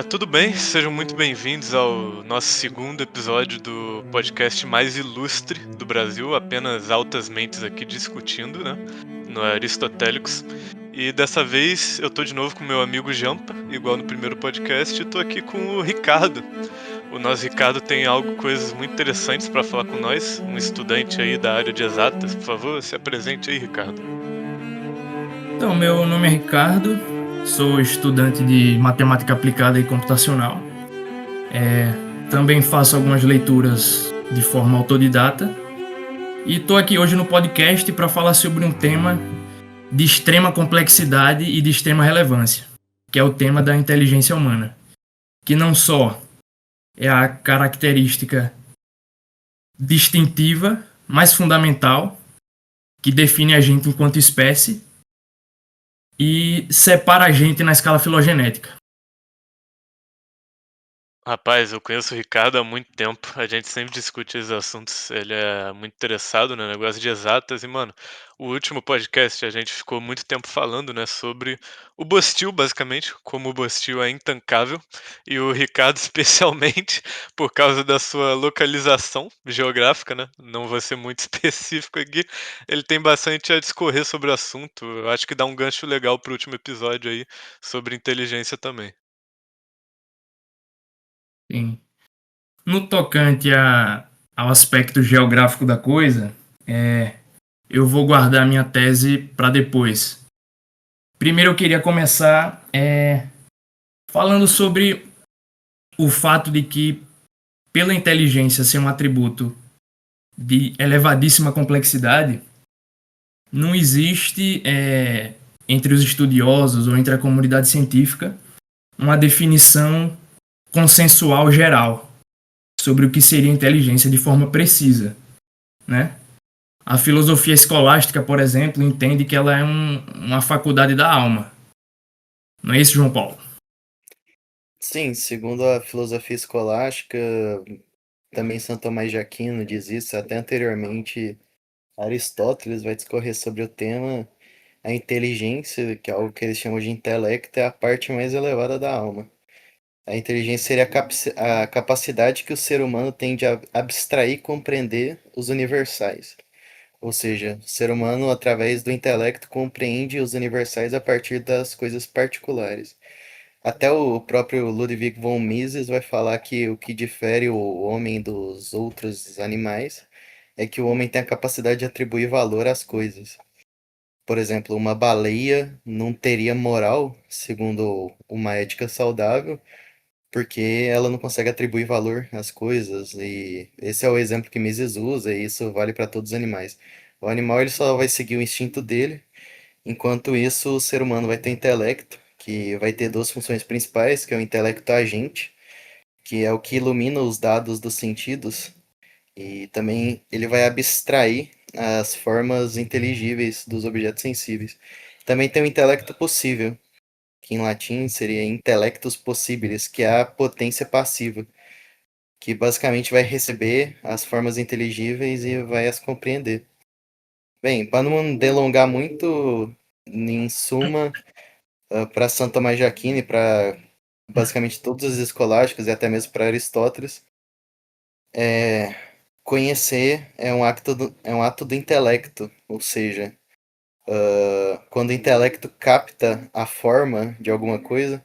Tudo bem? Sejam muito bem-vindos ao nosso segundo episódio do podcast mais ilustre do Brasil, apenas altas mentes aqui discutindo, né? No Aristotélicos. E dessa vez eu tô de novo com meu amigo Jampa, igual no primeiro podcast, e tô aqui com o Ricardo. O nosso Ricardo tem coisas muito interessantes para falar com nós, um estudante aí da área de exatas. Por favor, se apresente aí, Ricardo. Então, meu nome é Ricardo, sou estudante de matemática aplicada e computacional. Também faço algumas leituras de forma autodidata e estou aqui hoje no podcast para falar sobre um tema de extrema complexidade e de extrema relevância, que é o tema da inteligência humana, que não só é a característica distintiva, mas fundamental, que define a gente enquanto espécie e separa a gente na escala filogenética. Rapaz, eu conheço o Ricardo há muito tempo. A gente sempre discute esses assuntos. Ele é muito interessado no negócio de exatas. E, mano, o último podcast a gente ficou muito tempo falando, né, sobre o Bostil, basicamente, como o Bostil é intancável. E o Ricardo, especialmente, por causa da sua localização geográfica, né? Não vou ser muito específico aqui. Ele tem bastante a discorrer sobre o assunto. Eu acho que dá um gancho legal pro último episódio aí sobre inteligência também. Sim. No tocante ao aspecto geográfico da coisa, eu vou guardar minha tese para depois. Primeiro eu queria começar falando sobre o fato de que, pela inteligência ser um atributo de elevadíssima complexidade, não existe entre os estudiosos ou entre a comunidade científica uma definição consensual geral sobre o que seria inteligência de forma precisa, né? A filosofia escolástica, por exemplo, entende que ela é uma faculdade da alma. Não é isso, João Paulo? Sim, segundo a filosofia escolástica, também São Tomás de Aquino diz isso, até anteriormente Aristóteles vai discorrer sobre o tema. A inteligência, que é algo que eles chamam de intelecto, é a parte mais elevada da alma. A inteligência seria a capacidade que o ser humano tem de abstrair e compreender os universais. Ou seja, o ser humano, através do intelecto, compreende os universais a partir das coisas particulares. Até o próprio Ludwig von Mises vai falar que o que difere o homem dos outros animais é que o homem tem a capacidade de atribuir valor às coisas. Por exemplo, uma baleia não teria moral, segundo uma ética saudável, porque ela não consegue atribuir valor às coisas. E esse é o exemplo que Mises usa, e isso vale para todos os animais. O animal ele só vai seguir o instinto dele. Enquanto isso, o ser humano vai ter intelecto, que vai ter duas funções principais, que é o intelecto agente, que é o que ilumina os dados dos sentidos, e também ele vai abstrair as formas inteligíveis dos objetos sensíveis. Também tem o intelecto possível, que em latim seria intellectus possibilis, que é a potência passiva, que basicamente vai receber as formas inteligíveis e vai as compreender. Bem, para não delongar muito, em suma, para Santo Tomás de Aquino e para basicamente todos os escolásticos e até mesmo para Aristóteles, conhecer é um ato do intelecto, ou seja, quando o intelecto capta a forma de alguma coisa,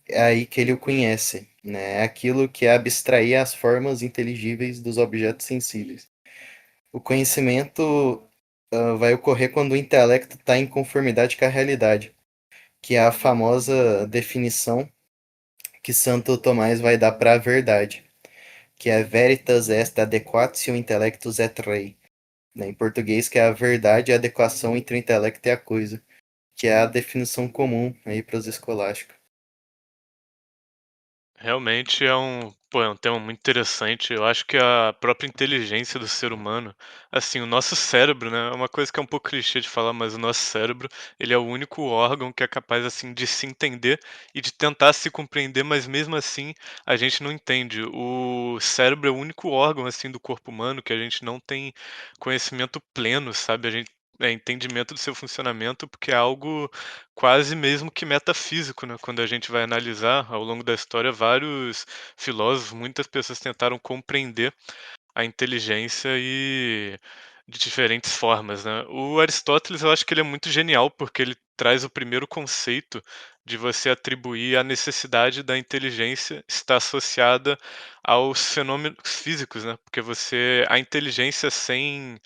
é aí que ele o conhece, né? É aquilo que é abstrair as formas inteligíveis dos objetos sensíveis. O conhecimento vai ocorrer quando o intelecto está em conformidade com a realidade, que é a famosa definição que Santo Tomás vai dar para a verdade, que é veritas est adequatio intellectus et rei, né? Em português, que é a verdade e a adequação entre o intelecto e a coisa, que é a definição comum aí para os escolásticos. Realmente é um tema muito interessante. Eu acho que a própria inteligência do ser humano, assim, o nosso cérebro, né, é uma coisa que é um pouco clichê de falar, mas o nosso cérebro, ele é o único órgão que é capaz, assim, de se entender e de tentar se compreender, mas mesmo assim a gente não entende. O cérebro é o único órgão, assim, do corpo humano que a gente não tem conhecimento pleno, sabe? A gente entendimento do seu funcionamento, porque é algo quase mesmo que metafísico, né? Quando a gente vai analisar ao longo da história, vários filósofos, muitas pessoas tentaram compreender a inteligência e de diferentes formas, né. O Aristóteles eu acho que ele é muito genial, porque ele traz o primeiro conceito de você atribuir a necessidade da inteligência estar associada aos fenômenos físicos, né, porque a inteligência sem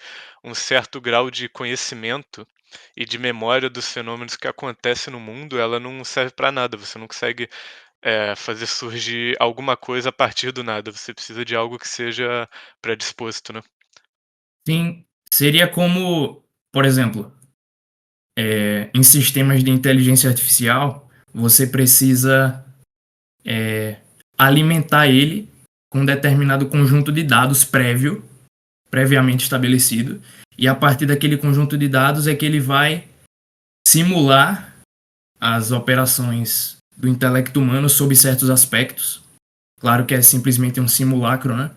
um certo grau de conhecimento e de memória dos fenômenos que acontecem no mundo, ela não serve para nada, você não consegue fazer surgir alguma coisa a partir do nada, você precisa de algo que seja predisposto, né. Sim, seria como, por exemplo, em sistemas de inteligência artificial, você precisa alimentar ele com um determinado conjunto de dados previamente estabelecido, e a partir daquele conjunto de dados é que ele vai simular as operações do intelecto humano sob certos aspectos. Claro que é simplesmente um simulacro, né?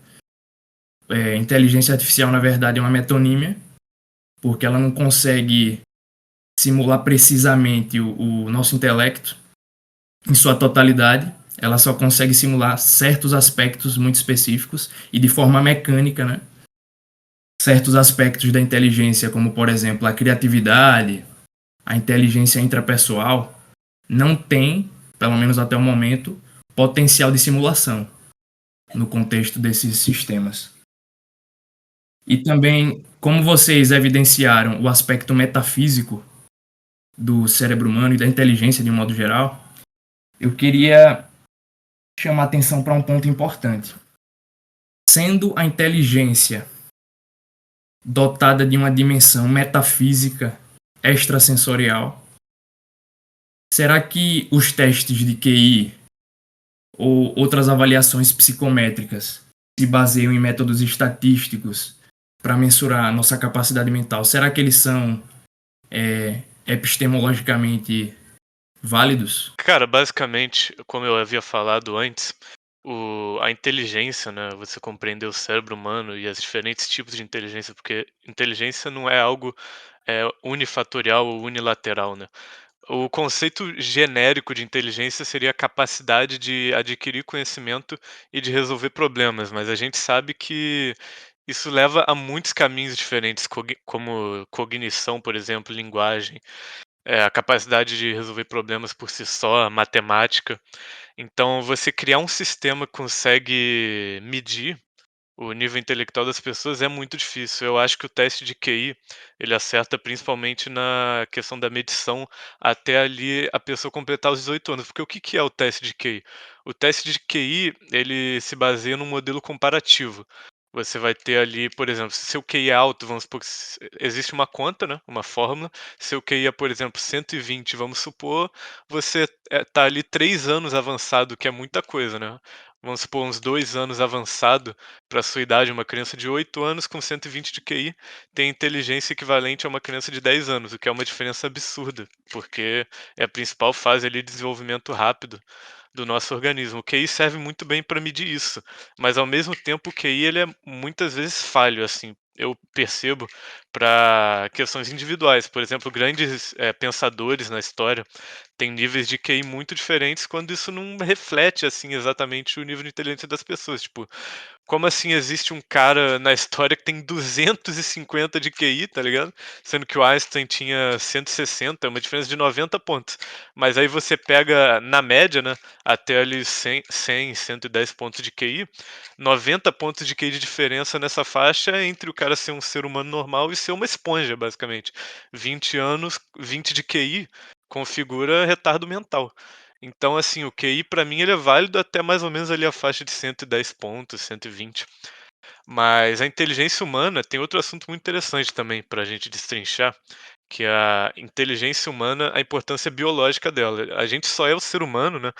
Inteligência artificial, na verdade, é uma metonímia, porque ela não consegue simular precisamente o nosso intelecto em sua totalidade. Ela só consegue simular certos aspectos muito específicos e de forma mecânica, né? Certos aspectos da inteligência, como por exemplo a criatividade, a inteligência intrapessoal, não tem, pelo menos até o momento, potencial de simulação no contexto desses sistemas. E também, como vocês evidenciaram o aspecto metafísico do cérebro humano e da inteligência de um modo geral, eu queria chamar atenção para um ponto importante. Sendo a inteligência dotada de uma dimensão metafísica extrasensorial, será que os testes de QI ou outras avaliações psicométricas se baseiam em métodos estatísticos para mensurar a nossa capacidade mental? Será que eles são epistemologicamente válidos? Cara, basicamente, como eu havia falado antes, a inteligência, né, você compreender o cérebro humano e os diferentes tipos de inteligência, porque inteligência não é algo, unifatorial ou unilateral, né. O conceito genérico de inteligência seria a capacidade de adquirir conhecimento e de resolver problemas, mas a gente sabe que isso leva a muitos caminhos diferentes, como cognição, por exemplo, linguagem, a capacidade de resolver problemas por si só, a matemática. Então, você criar um sistema que consegue medir o nível intelectual das pessoas é muito difícil. Eu acho que o teste de QI, ele acerta principalmente na questão da medição até ali a pessoa completar os 18 anos. Porque o que que é o teste de QI? O teste de QI, ele se baseia num modelo comparativo. Você vai ter ali, por exemplo, se seu QI é alto, vamos supor que existe uma conta, né, uma fórmula. Seu QI é, por exemplo, 120, vamos supor, você tá ali 3 anos avançado, que é muita coisa, né? Vamos supor uns 2 anos avançado para sua idade, uma criança de 8 anos com 120 de QI tem inteligência equivalente a uma criança de 10 anos, o que é uma diferença absurda, porque é a principal fase ali de desenvolvimento rápido do nosso organismo. O QI serve muito bem para medir isso, mas ao mesmo tempo o QI ele é muitas vezes falho, assim. Eu percebo para questões individuais, por exemplo, grandes pensadores na história têm níveis de QI muito diferentes quando isso não reflete assim exatamente o nível de inteligência das pessoas. Tipo, como assim existe um cara na história que tem 250 de QI, tá ligado? Sendo que o Einstein tinha 160, é uma diferença de 90 pontos. Mas aí você pega na média, né, até ali 100, 110 pontos de QI, 90 pontos de QI de diferença nessa faixa é entre o cara ser um ser humano normal e ser uma esponja, basicamente. 20 anos, 20 de QI configura retardo mental. Então, assim, o QI pra mim ele é válido até mais ou menos ali a faixa de 110 pontos, 120. Mas a inteligência humana tem outro assunto muito interessante também pra gente destrinchar, que é a inteligência humana, a importância biológica dela. A gente só é o ser humano, né,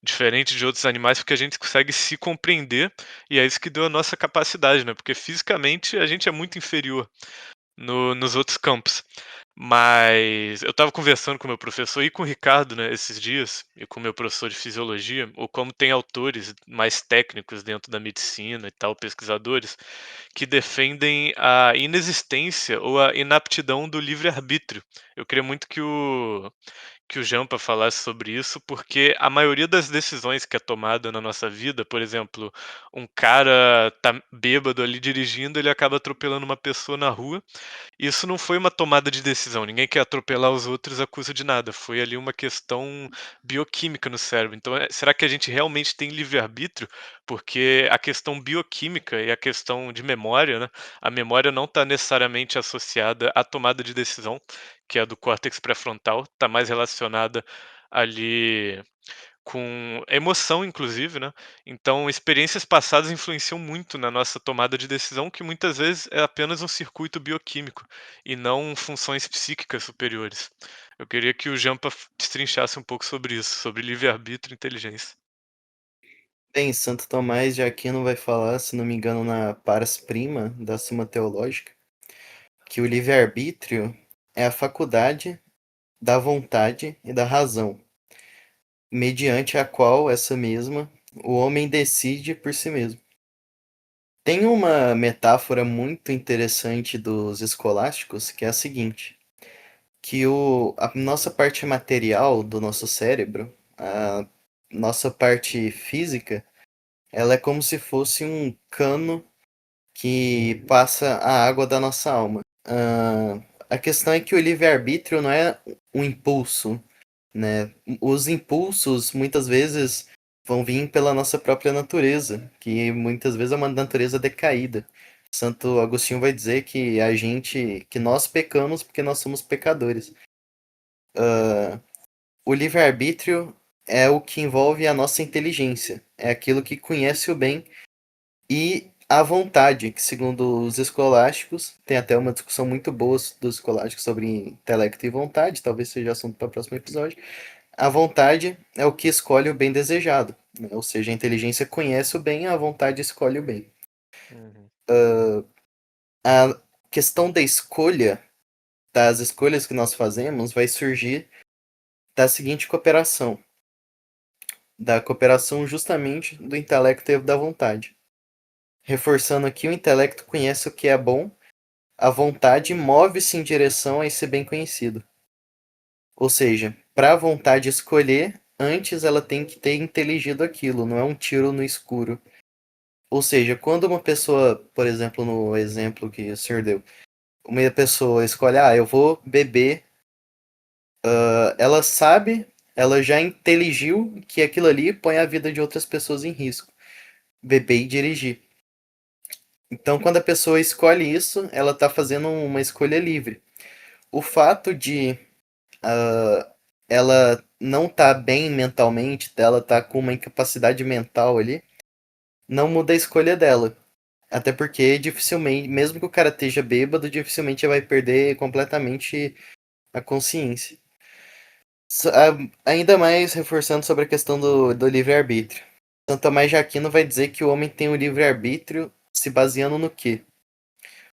diferente de outros animais, porque a gente consegue se compreender, e é isso que deu a nossa capacidade, né, porque fisicamente a gente é muito inferior nos outros campos. Mas eu estava conversando com o meu professor e com o Ricardo, né, esses dias, e com o meu professor de fisiologia, ou como tem autores mais técnicos dentro da medicina e tal, pesquisadores, que defendem a inexistência ou a inaptidão do livre-arbítrio. Eu queria muito que o Jampa falasse sobre isso, porque a maioria das decisões que é tomada na nossa vida, por exemplo, um cara tá bêbado ali dirigindo, ele acaba atropelando uma pessoa na rua. Isso não foi uma tomada de decisão, ninguém quer atropelar os outros à custa de nada, foi ali uma questão bioquímica no cérebro. Então, será que a gente realmente tem livre-arbítrio? Porque a questão bioquímica e a questão de memória, né, a memória não está necessariamente associada à tomada de decisão, que é a do córtex pré-frontal, está mais relacionada ali com emoção, inclusive, né. Então experiências passadas influenciam muito na nossa tomada de decisão, que muitas vezes é apenas um circuito bioquímico e não funções psíquicas superiores. Eu queria que o Jampa destrinchasse um pouco sobre isso, sobre livre-arbítrio e inteligência. Bem, Santo Tomás de Aquino vai falar, se não me engano, na Paras Prima da Suma Teológica, que o livre-arbítrio é a faculdade da vontade e da razão, mediante a qual essa mesma o homem decide por si mesmo. Tem uma metáfora muito interessante dos escolásticos, que é a seguinte, que a nossa parte material do nosso cérebro, a nossa parte física, ela é como se fosse um cano que passa a água da nossa alma. A questão é que o livre-arbítrio não é um impulso, né? Os impulsos muitas vezes vão vir pela nossa própria natureza, que muitas vezes é uma natureza decaída. Santo Agostinho vai dizer que que nós pecamos porque nós somos pecadores. O livre-arbítrio é o que envolve a nossa inteligência, é aquilo que conhece o bem e a vontade, que segundo os escolásticos, tem até uma discussão muito boa dos escolásticos sobre intelecto e vontade, talvez seja assunto para o próximo episódio. A vontade é o que escolhe o bem desejado, né? Ou seja, a inteligência conhece o bem, a vontade escolhe o bem. Uhum. A questão da escolha, das escolhas que nós fazemos, vai surgir da seguinte cooperação, da cooperação justamente do intelecto e da vontade. Reforçando aqui, o intelecto conhece o que é bom, a vontade move-se em direção a esse bem conhecido. Ou seja, para a vontade escolher, antes ela tem que ter inteligido aquilo, não é um tiro no escuro. Ou seja, quando uma pessoa, por exemplo, no exemplo que o senhor deu, uma pessoa escolhe, eu vou beber, ela sabe, ela já inteligiu que aquilo ali põe a vida de outras pessoas em risco. Beber e dirigir. Então, quando a pessoa escolhe isso, ela está fazendo uma escolha livre. O fato de ela não tá bem mentalmente, ela tá com uma incapacidade mental ali, não muda a escolha dela. Até porque dificilmente, mesmo que o cara esteja bêbado, dificilmente vai perder completamente a consciência. Ainda mais reforçando sobre a questão do livre-arbítrio. Santo Tomás de Aquino vai dizer que o homem tem o livre-arbítrio se baseando no quê?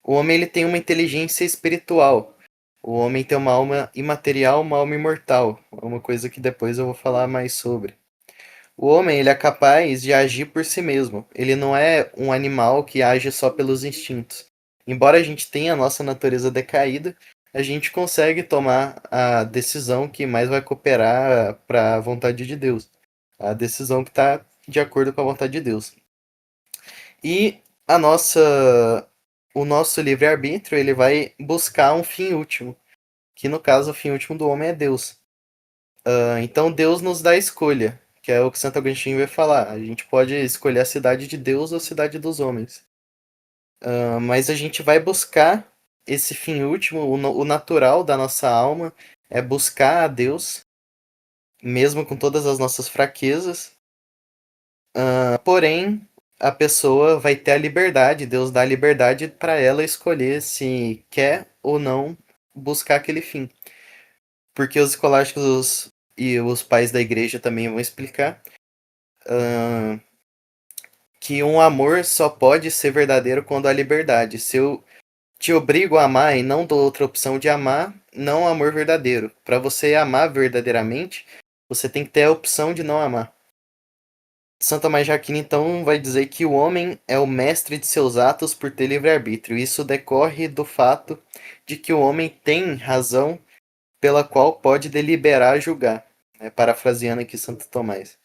O homem ele tem uma inteligência espiritual. O homem tem uma alma imaterial, uma alma imortal. É uma coisa que depois eu vou falar mais sobre. O homem ele é capaz de agir por si mesmo. Ele não é um animal que age só pelos instintos. Embora a gente tenha a nossa natureza decaída, a gente consegue tomar a decisão que mais vai cooperar para a vontade de Deus. A decisão que está de acordo com a vontade de Deus. E o nosso livre-arbítrio ele vai buscar um fim último, que no caso o fim último do homem é Deus. Então Deus nos dá a escolha, que é o que Santo Agostinho vai falar. A gente pode escolher a cidade de Deus ou a cidade dos homens. Mas a gente vai buscar esse fim último, o natural da nossa alma é buscar a Deus, mesmo com todas as nossas fraquezas. Porém, a pessoa vai ter a liberdade, Deus dá a liberdade para ela escolher se quer ou não buscar aquele fim. Porque os escolásticos e os pais da igreja também vão explicar que um amor só pode ser verdadeiro quando há liberdade. Se eu te obrigo a amar e não dou outra opção de amar, não amor verdadeiro. Para você amar verdadeiramente, você tem que ter a opção de não amar. São Tomás de Aquino, então, vai dizer que o homem é o mestre de seus atos por ter livre-arbítrio. Isso decorre do fato de que o homem tem razão pela qual pode deliberar e julgar. Parafraseando aqui Santo Tomás.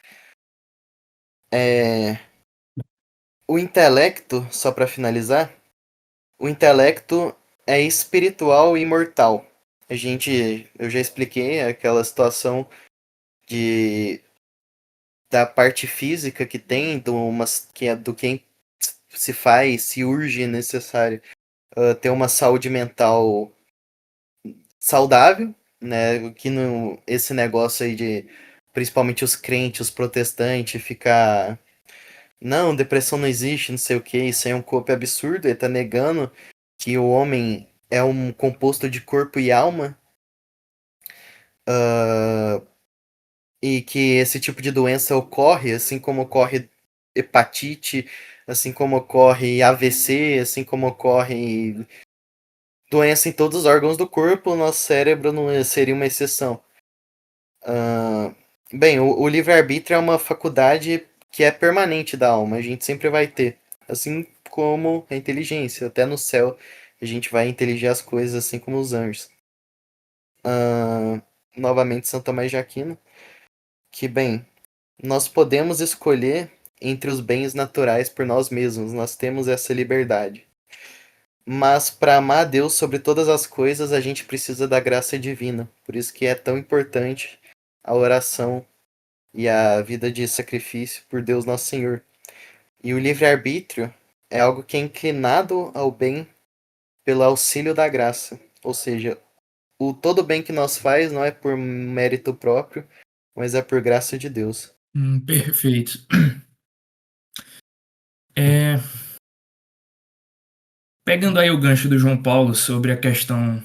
O intelecto, só para finalizar, o intelecto é espiritual e imortal. Eu já expliquei aquela situação da parte física que tem, que é do que se faz, se urge necessário ter uma saúde mental saudável, né? Que esse negócio aí de principalmente os crentes, os protestantes, ficar não, depressão não existe, não sei o que, isso aí é um corpo absurdo, ele tá negando que o homem é um composto de corpo e alma, e que esse tipo de doença ocorre, assim como ocorre hepatite, assim como ocorre AVC, assim como ocorre doença em todos os órgãos do corpo, o nosso cérebro não seria uma exceção. Bem, o livre-arbítrio é uma faculdade que é permanente da alma, a gente sempre vai ter. Assim como a inteligência, até no céu a gente vai inteligir as coisas assim como os anjos. Novamente, São Tomás de Aquino, que, bem, nós podemos escolher entre os bens naturais por nós mesmos, nós temos essa liberdade. Mas para amar a Deus sobre todas as coisas, a gente precisa da graça divina. Por isso que é tão importante a oração e a vida de sacrifício por Deus Nosso Senhor. E o livre-arbítrio é algo que é inclinado ao bem pelo auxílio da graça. Ou seja, todo bem que nós faz não é por mérito próprio, mas é por graça de Deus. Perfeito. Pegando aí o gancho do João Paulo sobre a questão,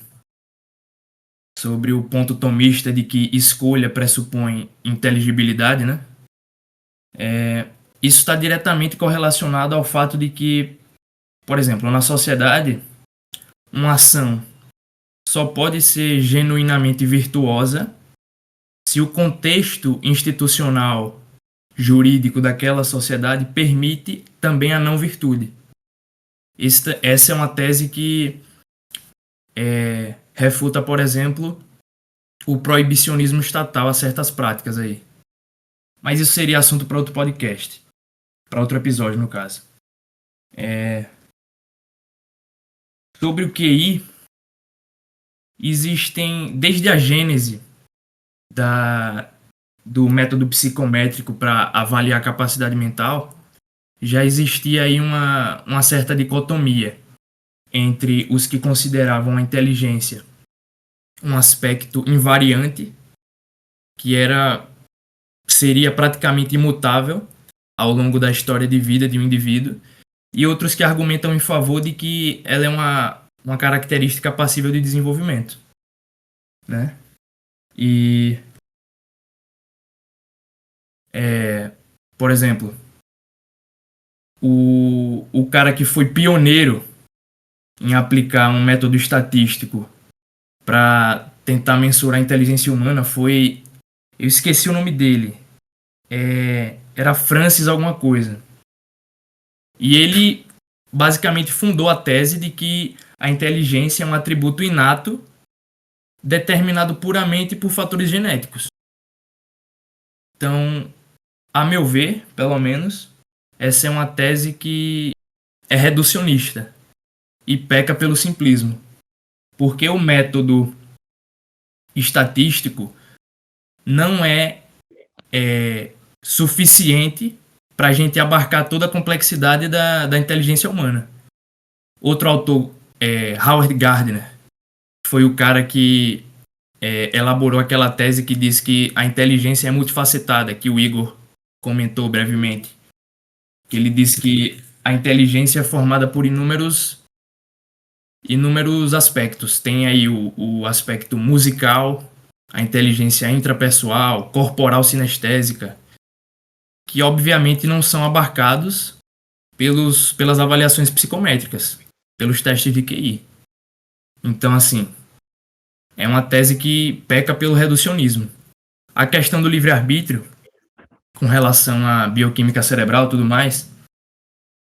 sobre o ponto tomista de que escolha pressupõe inteligibilidade, né? Isso está diretamente correlacionado ao fato de que, por exemplo, na sociedade, uma ação só pode ser genuinamente virtuosa se o contexto institucional jurídico daquela sociedade permite também a não virtude. Essa é uma tese que refuta, por exemplo, o proibicionismo estatal a certas práticas aí. Mas isso seria assunto para outro podcast, para outro episódio, no caso. Sobre o QI, existem, desde a gênese do método psicométrico para avaliar a capacidade mental, já existia aí uma certa dicotomia entre os que consideravam a inteligência um aspecto invariante, que seria praticamente imutável ao longo da história de vida de um indivíduo, e outros que argumentam em favor de que ela é uma característica passível de desenvolvimento, né? E, por exemplo, o cara que foi pioneiro em aplicar um método estatístico para tentar mensurar a inteligência humana foi... Eu esqueci o nome dele. Era Francis alguma coisa. E ele basicamente fundou a tese de que a inteligência é um atributo inato determinado puramente por fatores genéticos. Então, a meu ver, pelo menos, essa é uma tese que é reducionista e peca pelo simplismo. Porque o método estatístico não é suficiente para a gente abarcar toda a complexidade da inteligência humana. Outro autor, Howard Gardner, foi o cara que elaborou aquela tese que diz que a inteligência é multifacetada, que o Igor comentou brevemente. Ele diz que a inteligência é formada por inúmeros aspectos. Tem aí o aspecto musical, a inteligência intrapessoal, corporal sinestésica, que obviamente não são abarcados pelas avaliações psicométricas, pelos testes de QI. Então, assim, é uma tese que peca pelo reducionismo. A questão do livre-arbítrio, com relação à bioquímica cerebral e tudo mais,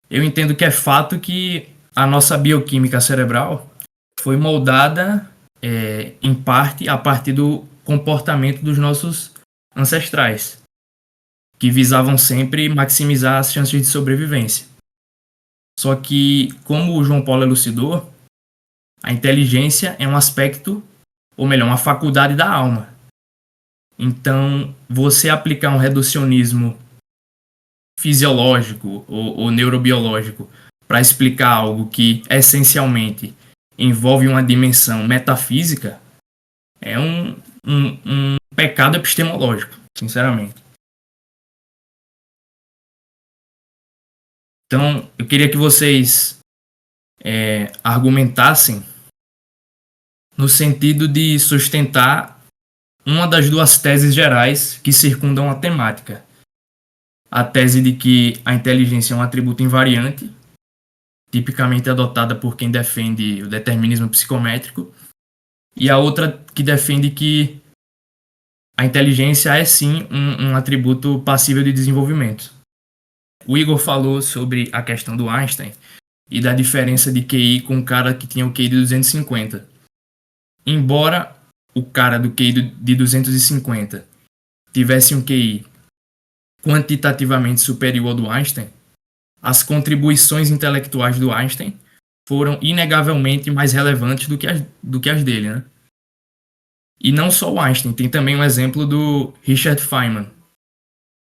eu entendo que é fato que a nossa bioquímica cerebral foi moldada, em parte, a partir do comportamento dos nossos ancestrais, que visavam sempre maximizar as chances de sobrevivência. Só que, como o João Paulo elucidou, a inteligência é um aspecto, ou melhor, uma faculdade da alma. Então, você aplicar um reducionismo fisiológico ou neurobiológico para explicar algo que essencialmente envolve uma dimensão metafísica é um pecado epistemológico, sinceramente. Então, eu queria que vocês argumentassem no sentido de sustentar uma das duas teses gerais que circundam a temática. A tese de que a inteligência é um atributo invariante, tipicamente adotada por quem defende o determinismo psicométrico, e a outra que defende que a inteligência é sim um atributo passível de desenvolvimento. O Igor falou sobre a questão do Einstein e da diferença de QI com o cara que tinha o QI de 250. Embora o cara do QI de 250 tivesse um QI quantitativamente superior ao do Einstein, as contribuições intelectuais do Einstein foram inegavelmente mais relevantes do que as dele, né? E não só o Einstein, tem também um exemplo do Richard Feynman,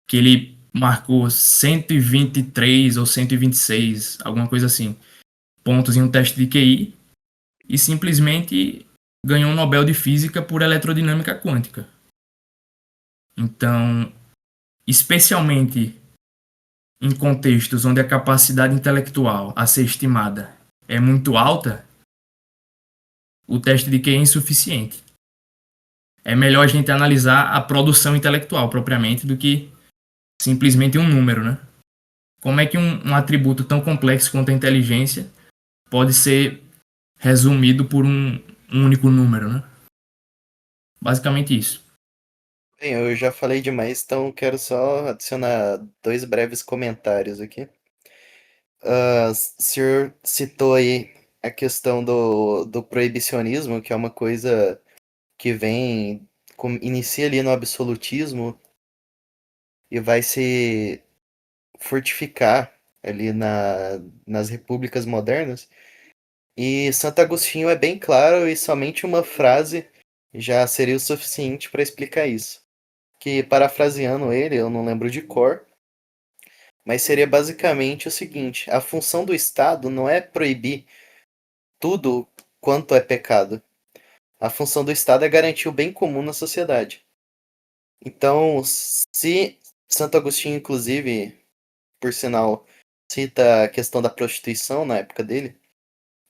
que ele marcou 123 ou 126, alguma coisa assim, pontos em um teste de QI e simplesmente ganhou um Nobel de Física por eletrodinâmica quântica. Então, especialmente em contextos onde a capacidade intelectual a ser estimada é muito alta, o teste de QI é insuficiente. É melhor a gente analisar a produção intelectual propriamente do que simplesmente um número, né? Como é que um atributo tão complexo quanto a inteligência pode ser resumido por um único número, né? Basicamente isso. Bem, eu já falei demais, então quero só adicionar 2 breves comentários aqui. O senhor citou aí a questão do proibicionismo, que é uma coisa que inicia ali no absolutismo e vai se fortificar ali nas repúblicas modernas. E Santo Agostinho é bem claro e somente uma frase já seria o suficiente para explicar isso. Que, parafraseando ele, eu não lembro de cor, mas seria basicamente o seguinte: a função do Estado não é proibir tudo quanto é pecado. A função do Estado é garantir o bem comum na sociedade. Então, se Santo Agostinho, inclusive, por sinal, cita a questão da prostituição na época dele,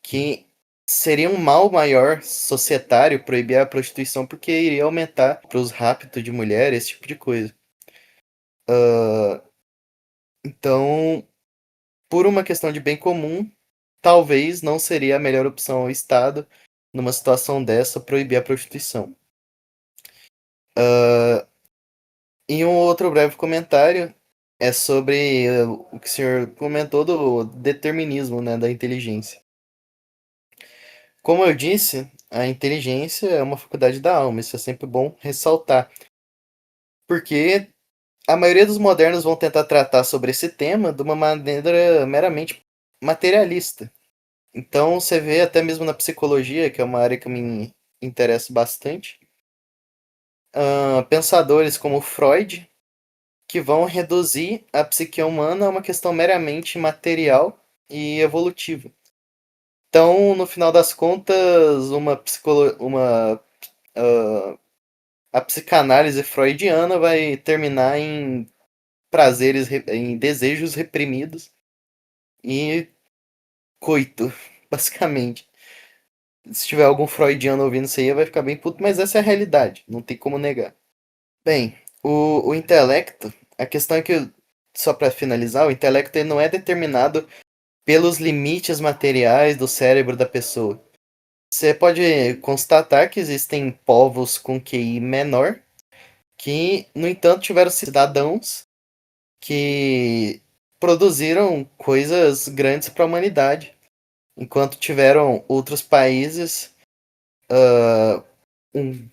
que seria um mal maior societário proibir a prostituição porque iria aumentar para os raptos de mulher, esse tipo de coisa. Então, por uma questão de bem comum, talvez não seria a melhor opção ao Estado, numa situação dessa, proibir a prostituição. E um outro breve comentário é sobre o que o senhor comentou do determinismo, né, da inteligência. Como eu disse, a inteligência é uma faculdade da alma, isso é sempre bom ressaltar. Porque a maioria dos modernos vão tentar tratar sobre esse tema de uma maneira meramente materialista. Então você vê até mesmo na psicologia, que é uma área que me interessa bastante, pensadores como Freud, que vão reduzir a psique humana a uma questão meramente material e evolutiva. Então, no final das contas, a psicanálise freudiana vai terminar em em desejos reprimidos e coito, basicamente. Se tiver algum freudiano ouvindo isso aí, vai ficar bem puto, mas essa é a realidade, não tem como negar. Bem, o intelecto, a questão é que, só para finalizar, o intelecto ele não é determinado pelos limites materiais do cérebro da pessoa. você pode constatar que existem povos com QI menor que, no entanto, tiveram cidadãos que produziram coisas grandes para a humanidade, enquanto tiveram outros países. Um,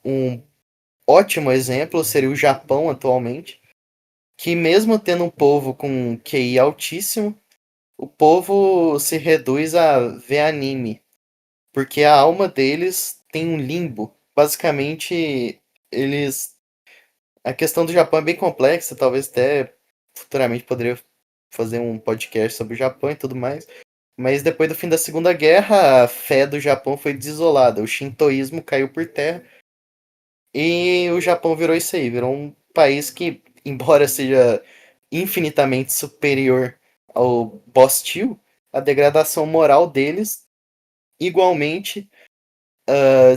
um ótimo exemplo seria o Japão atualmente, que mesmo tendo um povo com QI altíssimo, o povo se reduz a ver anime, porque a alma deles tem um limbo. Basicamente, eles. A questão do Japão é bem complexa, talvez até futuramente poderia fazer um podcast sobre o Japão e tudo mais. Mas depois do fim da Segunda Guerra, a fé do Japão foi desolada, o shintoísmo caiu por terra e o Japão virou isso aí, virou um país que, embora seja infinitamente superior ao Bostil, a degradação moral deles, igualmente,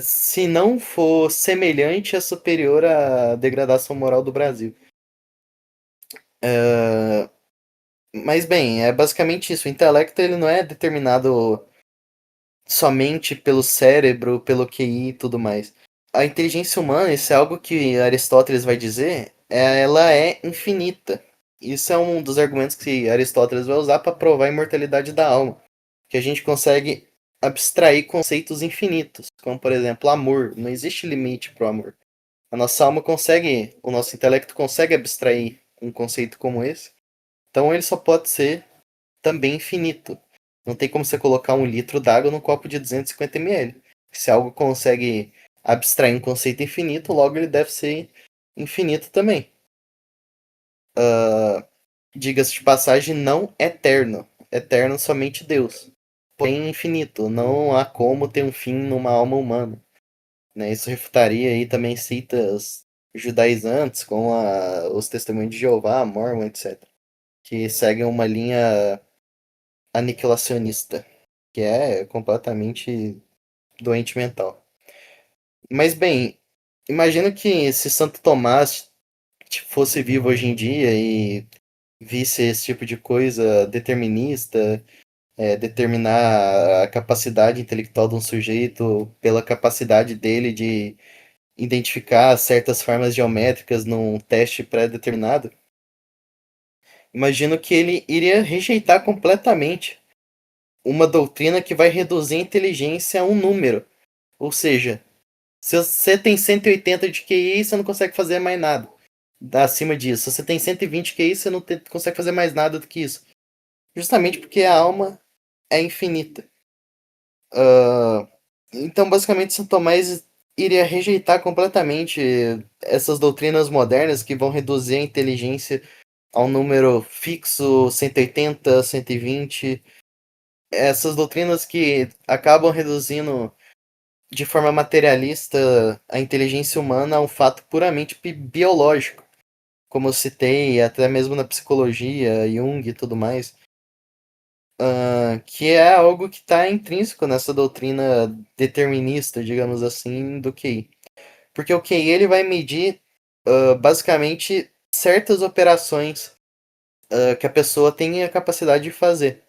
se não for semelhante, é superior à degradação moral do Brasil. Mas bem, é basicamente isso. O intelecto ele não é determinado somente pelo cérebro, pelo QI e tudo mais. A inteligência humana, isso é algo que Aristóteles vai dizer, ela é infinita. Isso é um dos argumentos que Aristóteles vai usar para provar a imortalidade da alma. Que a gente consegue abstrair conceitos infinitos, como por exemplo, amor. Não existe limite para o amor. A nossa alma consegue, o nosso intelecto consegue abstrair um conceito como esse. Então ele só pode ser também infinito. Não tem como você colocar 1 litro d'água num copo de 250 ml. Se algo consegue abstrair um conceito infinito, logo ele deve ser infinito também. Diga-se de passagem, não eterno. Eterno somente Deus. Porém infinito. Não há como ter um fim numa alma humana. Né? Isso refutaria aí também citas judaizantes, como os Testemunhos de Jeová, Mormon, etc. Que seguem uma linha aniquilacionista, que é completamente doente mental. Mas bem, imagino que se Santo Tomás fosse vivo hoje em dia e visse esse tipo de coisa determinista, determinar a capacidade intelectual de um sujeito pela capacidade dele de identificar certas formas geométricas num teste pré-determinado, imagino que ele iria rejeitar completamente uma doutrina que vai reduzir a inteligência a um número. Ou seja, se você tem 180 de QI, você não consegue fazer mais nada acima disso. Se você tem 120 QI, você não consegue fazer mais nada do que isso. Justamente porque a alma é infinita. Então, basicamente, São Tomás iria rejeitar completamente essas doutrinas modernas que vão reduzir a inteligência a um número fixo, 180, 120. Essas doutrinas que acabam reduzindo de forma materialista a inteligência humana a um fato puramente biológico, como eu citei, até mesmo na psicologia, Jung e tudo mais, que é algo que está intrínseco nessa doutrina determinista, digamos assim, do QI. Porque o QI ele vai medir basicamente certas operações que a pessoa tem a capacidade de fazer,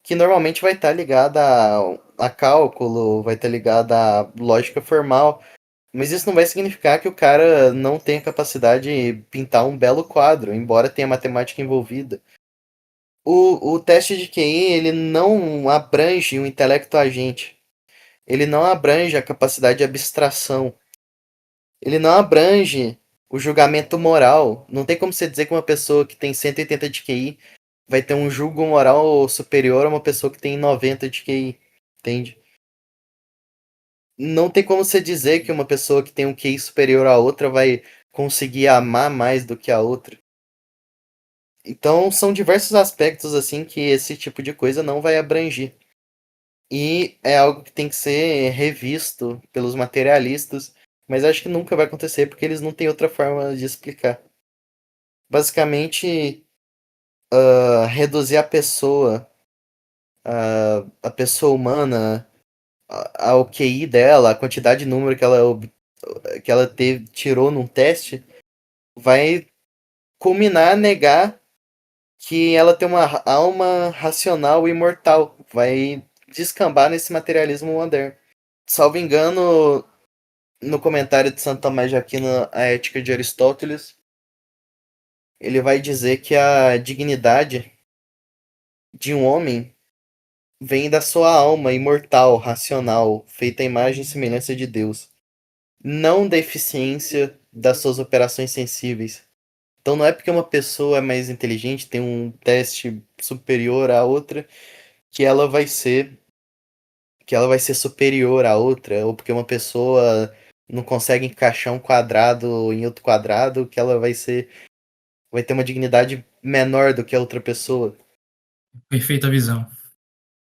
que normalmente vai estar ligada a cálculo, vai estar ligada à lógica formal, mas isso não vai significar que o cara não tenha capacidade de pintar um belo quadro, embora tenha matemática envolvida. O teste de QI, ele não abrange o intelecto agente. Ele não abrange a capacidade de abstração. Ele não abrange o julgamento moral. Não tem como você dizer que uma pessoa que tem 180 de QI vai ter um julgo moral superior a uma pessoa que tem 90 de QI. Entende? Não tem como você dizer que uma pessoa que tem um QI superior à outra vai conseguir amar mais do que a outra. Então, são diversos aspectos assim que esse tipo de coisa não vai abranger. E é algo que tem que ser revisto pelos materialistas, mas acho que nunca vai acontecer porque eles não têm outra forma de explicar. Basicamente, reduzir a pessoa humana, ao QI dela, a quantidade de número que ela tirou num teste, vai culminar a negar que ela tem uma alma racional e imortal. Vai descambar nesse materialismo moderno. salvo engano, no comentário de Santo Tomás de Aquino, A Ética de Aristóteles, ele vai dizer que a dignidade de um homem vem da sua alma imortal, racional, feita à imagem e semelhança de Deus, não da eficiência das suas operações sensíveis. Então não é porque uma pessoa é mais inteligente, tem um teste superior à outra, que ela vai ser superior à outra, ou porque uma pessoa não consegue encaixar um quadrado em outro quadrado, que ela vai ter uma dignidade menor do que a outra pessoa. Perfeita visão.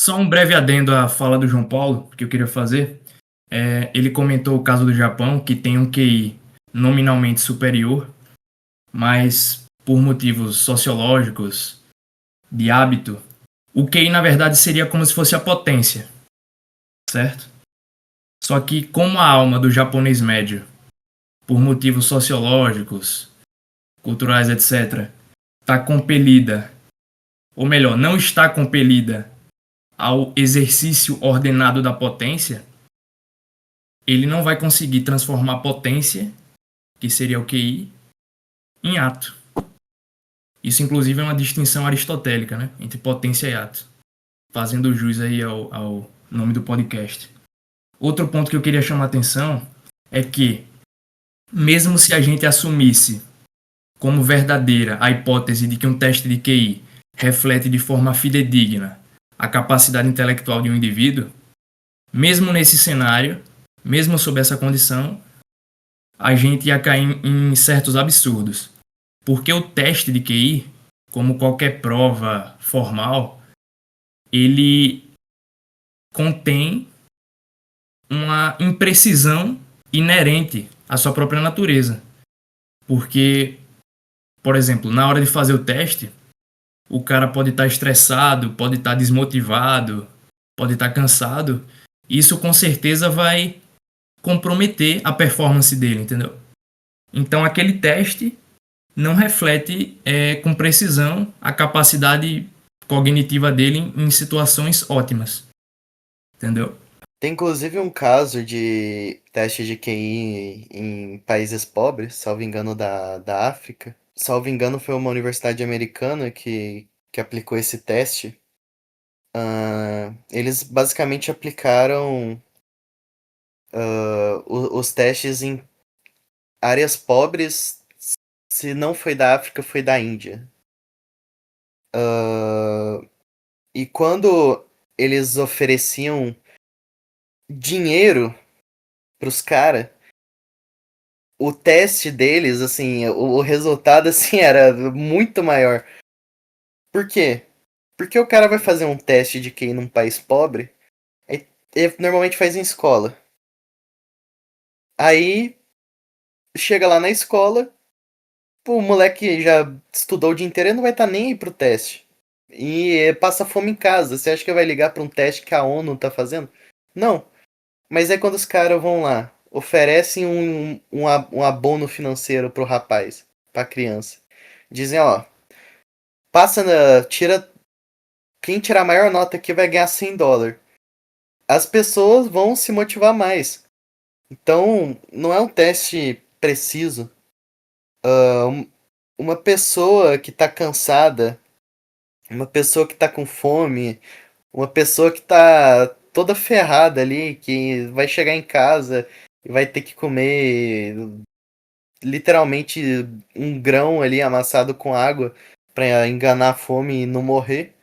Só um breve adendo à fala do João Paulo, que eu queria fazer. Ele comentou o caso do Japão, que tem um QI nominalmente superior, mas por motivos sociológicos, de hábito, o QI na verdade seria como se fosse a potência, certo? Só que como a alma do japonês médio, por motivos sociológicos, culturais, etc., está compelida, ou melhor, não está compelida ao exercício ordenado da potência, ele não vai conseguir transformar a potência, que seria o QI, em ato. Isso, inclusive, é uma distinção aristotélica, né? Entre potência e ato, fazendo jus aí ao nome do podcast. Outro ponto que eu queria chamar a atenção é que, mesmo se a gente assumisse como verdadeira a hipótese de que um teste de QI reflete de forma fidedigna a capacidade intelectual de um indivíduo, mesmo nesse cenário, mesmo sob essa condição, a gente ia cair em certos absurdos. Porque o teste de QI, como qualquer prova formal, ele contém uma imprecisão inerente à sua própria natureza. Porque, por exemplo, na hora de fazer o teste, o cara pode estar estressado, pode estar desmotivado, pode estar cansado. Isso com certeza vai comprometer a performance dele, entendeu? Então aquele teste não reflete com precisão a capacidade cognitiva dele em situações ótimas, entendeu? Tem inclusive um caso de teste de QI em países pobres, salvo engano da África. Salvo engano foi uma universidade americana que aplicou esse teste. Eles basicamente aplicaram os testes em áreas pobres, se não foi da África, foi da Índia. E quando eles ofereciam dinheiro pros caras, o teste deles, assim, o resultado, assim, era muito maior. Por quê? Porque o cara vai fazer um teste de QI num país pobre, ele normalmente faz em escola. Aí, chega lá na escola, pô, o moleque já estudou o dia inteiro e não vai estar nem aí pro teste. E passa fome em casa. Você acha que vai ligar pra um teste que a ONU tá fazendo? Não. Mas é quando os caras vão lá, oferecem um abono financeiro pro rapaz, pra criança. Dizem, ó, tira, quem tirar a maior nota aqui vai ganhar $100. As pessoas vão se motivar mais. Então, não é um teste preciso. Uma pessoa que tá cansada, uma pessoa que tá com fome, uma pessoa que tá toda ferrada ali, que vai chegar em casa e vai ter que comer literalmente um grão ali amassado com água pra enganar a fome e não morrer.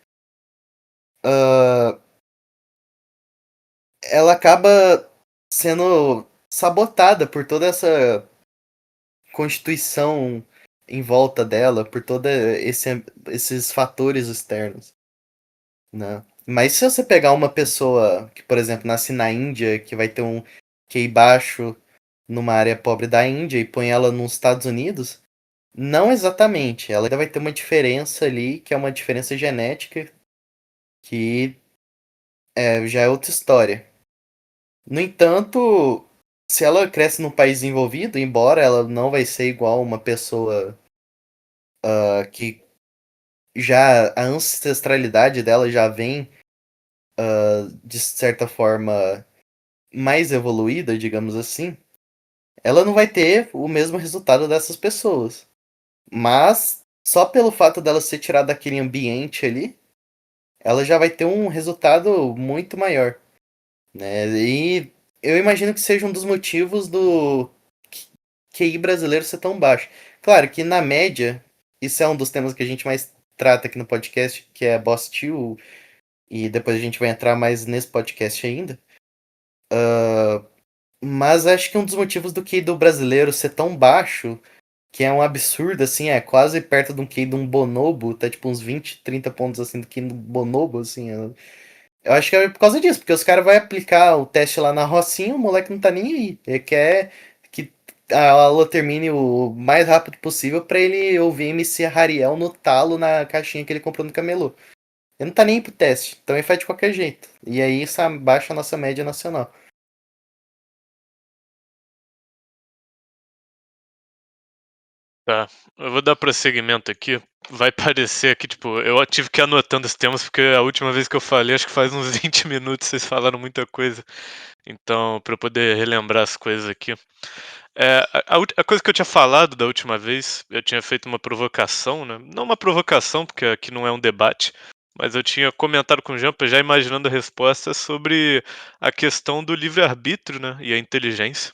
Ela acaba sendo sabotada por toda essa constituição em volta dela, por todos esses fatores externos, né? Mas se você pegar uma pessoa que, por exemplo, nasce na Índia, que vai ter um QI baixo numa área pobre da Índia e põe ela nos Estados Unidos, não exatamente. Ela ainda vai ter uma diferença ali, que é uma diferença genética, que já é outra história. No entanto, se ela cresce num país desenvolvido, embora ela não vai ser igual uma pessoa que já a ancestralidade dela já vem de certa forma mais evoluída, digamos assim, ela não vai ter o mesmo resultado dessas pessoas. Mas, só pelo fato dela ser tirada daquele ambiente ali, ela já vai ter um resultado muito maior, né? E eu imagino que seja um dos motivos do QI brasileiro ser tão baixo. Claro que na média, isso é um dos temas que a gente mais trata aqui no podcast, que é Boss 2, e depois a gente vai entrar mais nesse podcast ainda. Mas acho que um dos motivos do QI do brasileiro ser tão baixo, que é um absurdo, assim, é quase perto de um QI de um bonobo, tá tipo uns 20, 30 pontos assim do QI do bonobo, assim. Eu acho que é por causa disso, porque os caras vão aplicar o teste lá na Rocinha, o moleque não tá nem aí. Ele quer que a aula termine o mais rápido possível pra ele ouvir MC Hariel no talo na caixinha que ele comprou no camelô. Ele não tá nem aí pro teste, então ele faz de qualquer jeito. E aí isso abaixa a nossa média nacional. Tá, eu vou dar prosseguimento aqui. Vai parecer que, tipo, eu tive que ir anotando os temas, porque a última vez que eu falei, acho que faz uns 20 minutos, vocês falaram muita coisa. Então, para eu poder relembrar as coisas aqui. A coisa que eu tinha falado da última vez, eu tinha feito uma provocação, né? Não uma provocação, porque aqui não é um debate, mas eu tinha comentado com o Jampa, já imaginando a resposta sobre a questão do livre-arbítrio, né? E a inteligência.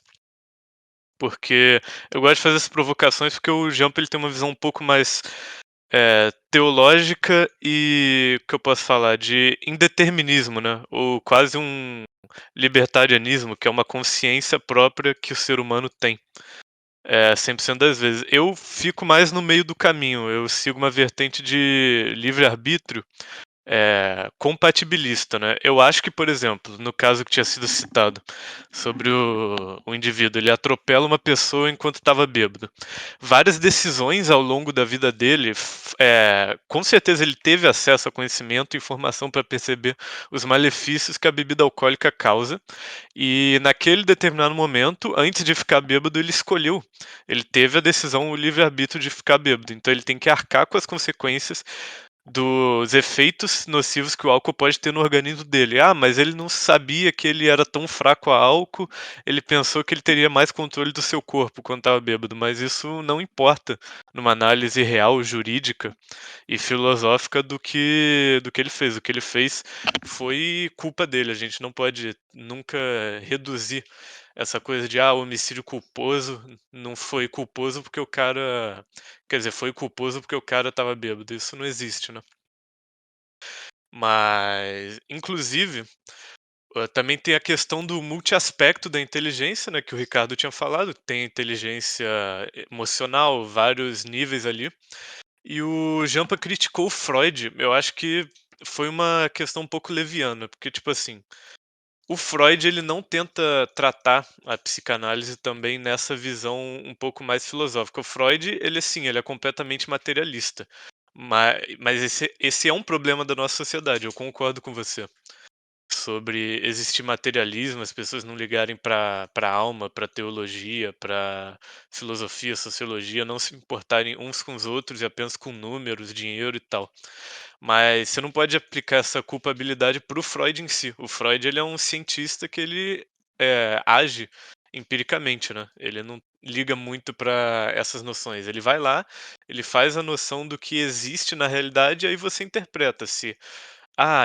Porque eu gosto de fazer essas provocações porque o Jampa ele tem uma visão um pouco mais teológica e, o que eu posso falar, de indeterminismo, né? Ou quase um libertarianismo, que é uma consciência própria que o ser humano tem. 100% das vezes. Eu fico mais no meio do caminho, eu sigo uma vertente de livre-arbítrio compatibilista, né? Eu acho que, por exemplo, no caso que tinha sido citado sobre o indivíduo, ele atropela uma pessoa enquanto estava bêbado. Várias decisões ao longo da vida dele, com certeza ele teve acesso a conhecimento e informação para perceber os malefícios que a bebida alcoólica causa. E naquele determinado momento, antes de ficar bêbado, ele escolheu. Ele teve a decisão, o livre-arbítrio de ficar bêbado. Então ele tem que arcar com as consequências dos efeitos nocivos que o álcool pode ter no organismo dele. Ah, mas ele não sabia que ele era tão fraco a álcool, ele pensou que ele teria mais controle do seu corpo quando estava bêbado, mas isso não importa numa análise real, jurídica e filosófica do que ele fez. O que ele fez foi culpa dele. A gente não pode nunca reduzir essa coisa de o homicídio culposo não foi culposo porque o cara. Quer dizer, foi culposo porque o cara estava bêbado. Isso não existe, né? Mas, inclusive, também tem a questão do multiaspecto da inteligência, né? Que o Ricardo tinha falado. Tem inteligência emocional, vários níveis ali. E o Jampa criticou o Freud. Eu acho que foi uma questão um pouco leviana, porque, tipo assim, o Freud ele não tenta tratar a psicanálise também nessa visão um pouco mais filosófica. O Freud, ele sim, ele é completamente materialista. Mas esse é um problema da nossa sociedade, eu concordo com você. Sobre existir materialismo, as pessoas não ligarem para alma, para teologia, para filosofia, sociologia, não se importarem uns com os outros e apenas com números, dinheiro e tal. Mas você não pode aplicar essa culpabilidade para o Freud em si. O Freud ele é um cientista que ele age empiricamente, né? Ele não liga muito para essas noções. Ele vai lá, ele faz a noção do que existe na realidade e aí você interpreta se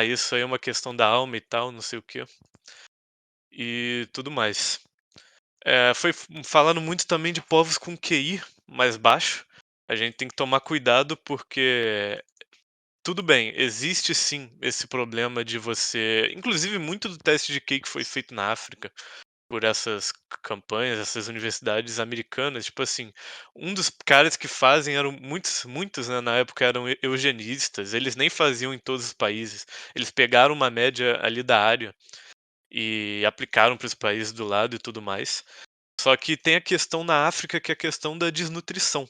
isso aí é uma questão da alma e tal, não sei o quê, e tudo mais. Foi falando muito também de povos com QI mais baixo. A gente tem que tomar cuidado porque tudo bem, existe sim esse problema de você. Inclusive, muito do teste de QI que foi feito na África por essas campanhas, essas universidades americanas, tipo assim, um dos caras que fazem eram muitos, né, na época eram eugenistas, eles nem faziam em todos os países, eles pegaram uma média ali da área e aplicaram para os países do lado e tudo mais. Só que tem a questão na África que é a questão da desnutrição.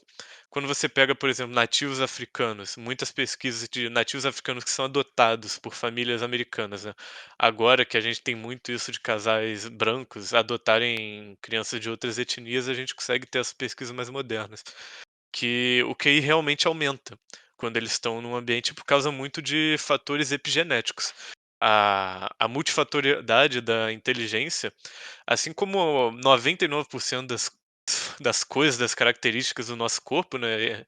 Quando você pega, por exemplo, nativos africanos, muitas pesquisas de nativos africanos que são adotados por famílias americanas, né? Agora que a gente tem muito isso de casais brancos adotarem crianças de outras etnias, a gente consegue ter as pesquisas mais modernas. Que o QI realmente aumenta quando eles estão num ambiente por causa muito de fatores epigenéticos. a multifatoriedade da inteligência, assim como 99% das coisas, das características do nosso corpo, né,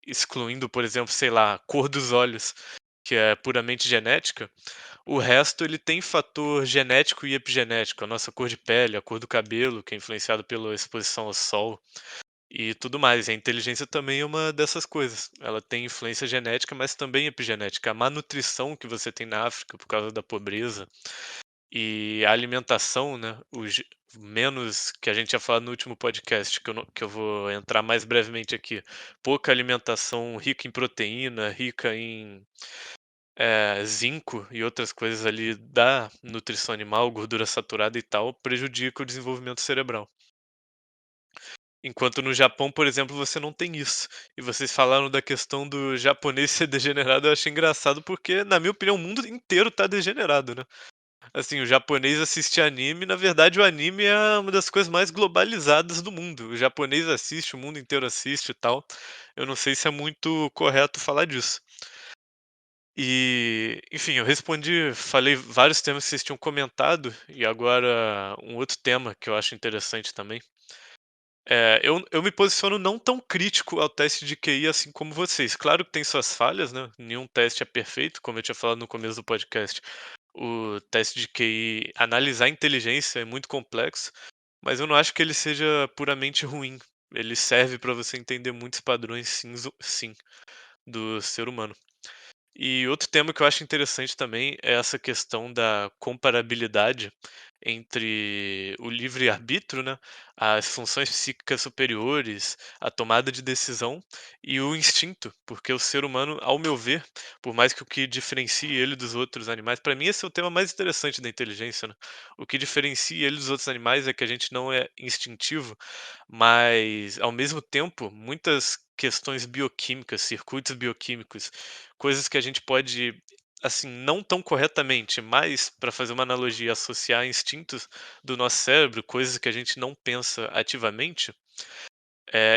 excluindo, por exemplo, sei lá, a cor dos olhos, que é puramente genética, o resto ele tem fator genético e epigenético, a nossa cor de pele, a cor do cabelo, que é influenciado pela exposição ao sol e tudo mais. A inteligência também é uma dessas coisas. Ela tem influência genética, mas também epigenética. A má nutrição que você tem na África por causa da pobreza e a alimentação, né, os menos que a gente tinha falado no último podcast, que eu vou entrar mais brevemente aqui. Pouca alimentação rica em proteína, rica em zinco e outras coisas ali da nutrição animal, gordura saturada e tal, prejudica o desenvolvimento cerebral. Enquanto no Japão, por exemplo, você não tem isso. E vocês falaram da questão do japonês ser degenerado, eu achei engraçado porque, na minha opinião, o mundo inteiro tá degenerado, né? Assim, o japonês assiste anime, na verdade o anime é uma das coisas mais globalizadas do mundo. O japonês assiste, o mundo inteiro assiste e tal. Eu não sei se é muito correto falar disso. E, enfim, eu respondi, falei vários temas que vocês tinham comentado, e agora um outro tema que eu acho interessante também. Eu me posiciono não tão crítico ao teste de QI assim como vocês. Claro que tem suas falhas, né? Nenhum teste é perfeito, como eu tinha falado no começo do podcast. O teste de QI, analisar a inteligência é muito complexo, mas eu não acho que ele seja puramente ruim. Ele serve para você entender muitos padrões, sim, sim, do ser humano. E outro tema que eu acho interessante também é essa questão da comparabilidade entre o livre-arbítrio, né, as funções psíquicas superiores, a tomada de decisão e o instinto, porque o ser humano, ao meu ver, por mais que o que diferencie ele dos outros animais, para mim esse é o tema mais interessante da inteligência, né? O que diferencia ele dos outros animais é que a gente não é instintivo, mas ao mesmo tempo, muitas questões bioquímicas, circuitos bioquímicos, coisas que a gente pode, assim, não tão corretamente, mas para fazer uma analogia, associar instintos do nosso cérebro, coisas que a gente não pensa ativamente,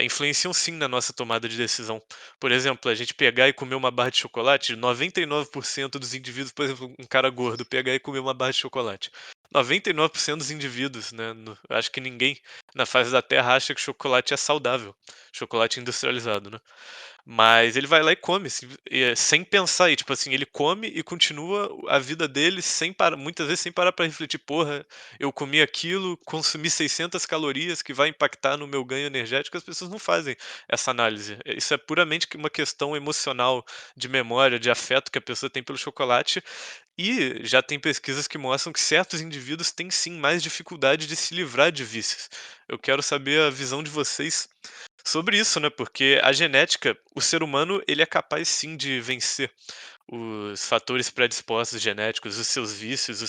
influenciam sim na nossa tomada de decisão. Por exemplo, a gente pegar e comer uma barra de chocolate, 99% dos indivíduos, por exemplo, um cara gordo pegar e comer uma barra de chocolate. 99% dos indivíduos, né? Acho que ninguém na face da Terra acha que chocolate é saudável. Chocolate industrializado, né? Mas ele vai lá e come, assim, sem pensar, e tipo assim, ele come e continua a vida dele sem parar, muitas vezes sem parar para refletir, porra, eu comi aquilo, consumi 600 calorias que vai impactar no meu ganho energético, as pessoas não fazem essa análise. Isso é puramente uma questão emocional, de memória, de afeto que a pessoa tem pelo chocolate, e já tem pesquisas que mostram que certos indivíduos têm sim mais dificuldade de se livrar de vícios. Eu quero saber a visão de vocês sobre isso, né, porque a genética, o ser humano, ele é capaz sim de vencer os fatores predispostos genéticos, os seus vícios,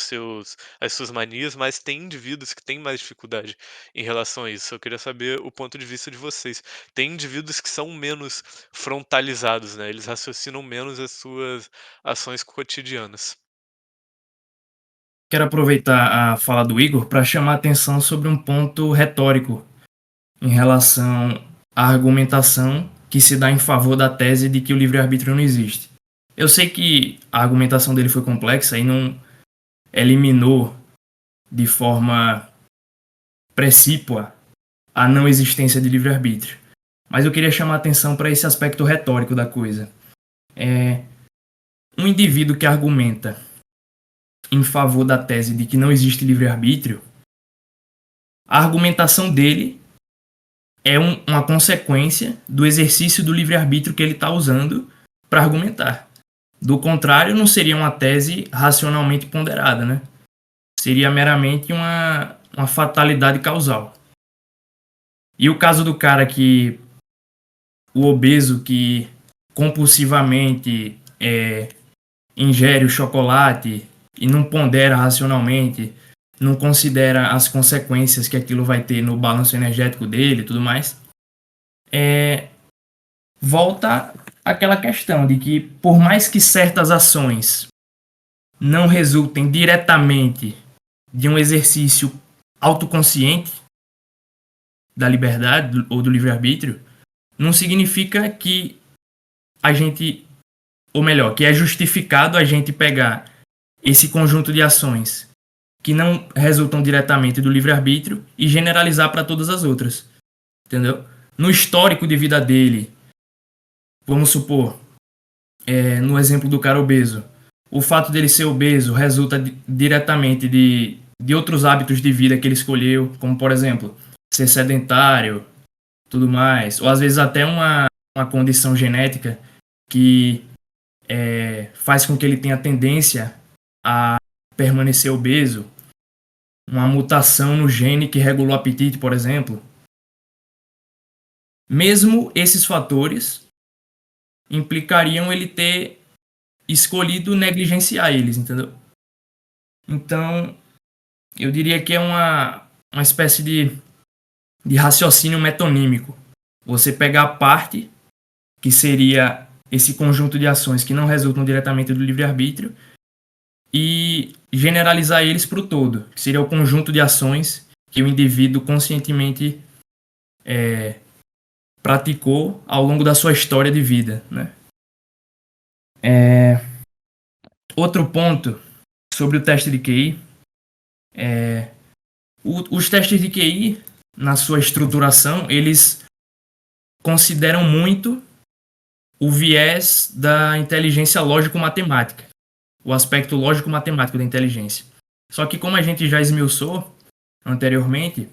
as suas manias, mas tem indivíduos que têm mais dificuldade em relação a isso. Eu queria saber o ponto de vista de vocês. Tem indivíduos que são menos frontalizados, né? Eles raciocinam menos as suas ações cotidianas. Quero aproveitar a fala do Igor para chamar a atenção sobre um ponto retórico em relação à argumentação que se dá em favor da tese de que o livre-arbítrio não existe. Eu sei que a argumentação dele foi complexa e não eliminou de forma precípua a não existência de livre-arbítrio. Mas eu queria chamar a atenção para esse aspecto retórico da coisa. Um indivíduo que argumenta em favor da tese de que não existe livre-arbítrio, a argumentação dele é uma consequência do exercício do livre-arbítrio que ele está usando para argumentar. Do contrário, não seria uma tese racionalmente ponderada, né? Seria meramente uma fatalidade causal. E o caso do cara o obeso que compulsivamente ingere o chocolate e não pondera racionalmente, não considera as consequências que aquilo vai ter no balanço energético dele e tudo mais, volta àquela questão de que, por mais que certas ações não resultem diretamente de um exercício autoconsciente da liberdade ou do livre-arbítrio, não significa que a gente, ou melhor, que é justificado a gente pegar esse conjunto de ações que não resultam diretamente do livre-arbítrio e generalizar para todas as outras, entendeu? No histórico de vida dele, vamos supor, no exemplo do cara obeso, o fato dele ser obeso resulta diretamente de outros hábitos de vida que ele escolheu, como por exemplo, ser sedentário, tudo mais, ou às vezes até uma condição genética que faz com que ele tenha tendência a permanecer obeso, uma mutação no gene que regula o apetite, por exemplo. Mesmo esses fatores implicariam ele ter escolhido negligenciar eles, entendeu? Então, eu diria que é uma espécie de raciocínio metonímico. Você pegar a parte, que seria esse conjunto de ações que não resultam diretamente do livre-arbítrio, e generalizar eles para o todo, que seria o conjunto de ações que o indivíduo conscientemente praticou ao longo da sua história de vida, né? Outro ponto sobre o teste de QI os testes de QI, na sua estruturação, eles consideram muito o viés da inteligência lógico-matemática, o aspecto lógico-matemático da inteligência. Só que como a gente já esmiuçou anteriormente,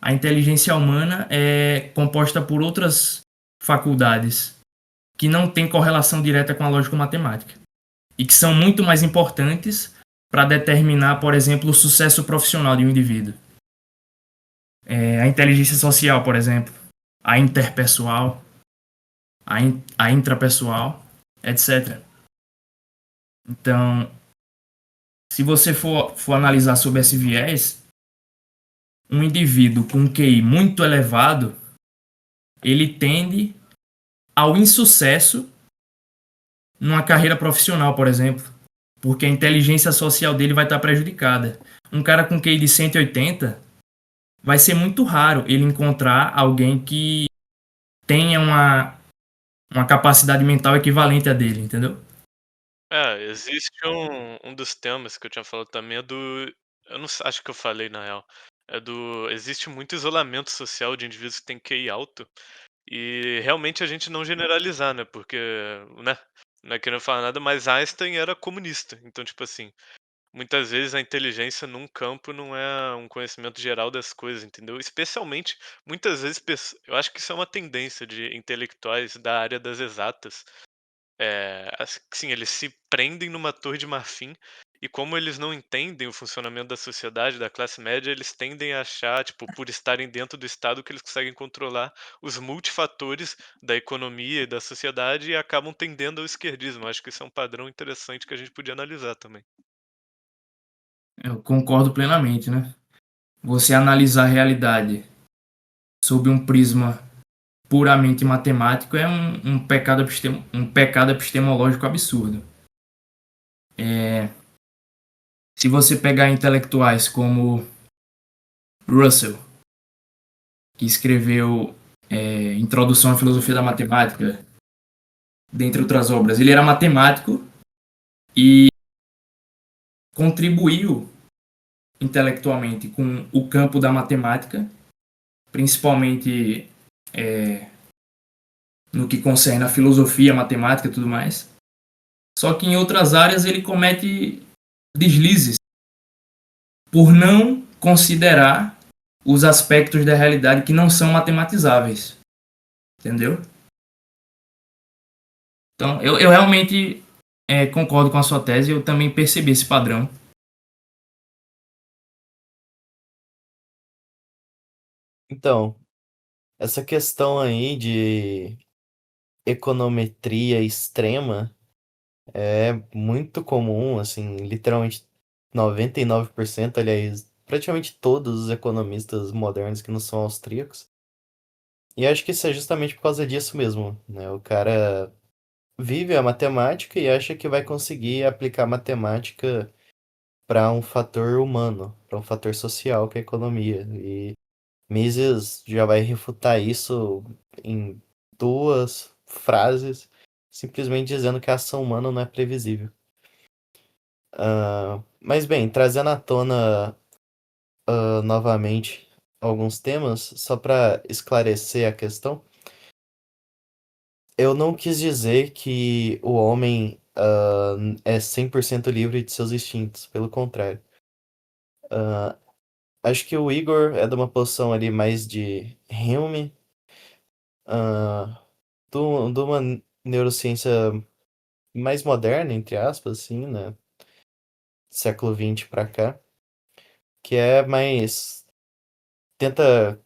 a inteligência humana é composta por outras faculdades que não têm correlação direta com a lógico-matemática e que são muito mais importantes para determinar, por exemplo, o sucesso profissional de um indivíduo. A inteligência social, por exemplo, a interpessoal, a intrapessoal, etc. Então, se você for analisar sobre esse viés, um indivíduo com um QI muito elevado, ele tende ao insucesso numa carreira profissional, por exemplo, porque a inteligência social dele vai estar prejudicada. Um cara com QI de 180 vai ser muito raro ele encontrar alguém que tenha uma capacidade mental equivalente à dele, entendeu? Existe um dos temas que eu tinha falado também é do. Eu não acho que eu falei na real. É do. Existe muito isolamento social de indivíduos que têm QI alto. E realmente a gente não generalizar, né? Porque, né? Não é querendo falar nada, mas Einstein era comunista. Então, tipo assim, muitas vezes a inteligência num campo não é um conhecimento geral das coisas, entendeu? Especialmente, muitas vezes, eu acho que isso é uma tendência de intelectuais da área das exatas. Assim, eles se prendem numa torre de marfim e como eles não entendem o funcionamento da sociedade, da classe média, eles tendem a achar, tipo, por estarem dentro do Estado, que eles conseguem controlar os multifatores da economia e da sociedade e acabam tendendo ao esquerdismo. Acho que isso é um padrão interessante que a gente podia analisar também. Eu concordo plenamente, né? Você analisar a realidade sob um prisma puramente matemático é um pecado epistemológico absurdo. Se você pegar intelectuais como Russell, que escreveu Introdução à Filosofia da Matemática, dentre outras obras, ele era matemático e contribuiu intelectualmente com o campo da matemática, principalmente no que concerne a filosofia, a matemática e tudo mais. Só que em outras áreas ele comete deslizes por não considerar os aspectos da realidade que não são matematizáveis. Entendeu? Então, eu realmente concordo com a sua tese, eu também percebi esse padrão. Então, essa questão aí de econometria extrema é muito comum, assim, literalmente 99%, aliás, praticamente todos os economistas modernos que não são austríacos. E acho que isso é justamente por causa disso mesmo, né? O cara vive a matemática e acha que vai conseguir aplicar matemática para um fator humano, para um fator social, que é a economia. E Mises já vai refutar isso em duas frases, simplesmente dizendo que a ação humana não é previsível. Mas bem, trazendo à tona novamente alguns temas, só para esclarecer a questão, eu não quis dizer que o homem é 100% livre de seus instintos, pelo contrário. Acho que o Igor é de uma posição ali mais de Hume, de uma neurociência mais moderna, entre aspas, assim, né? Século XX para cá, que é mais tenta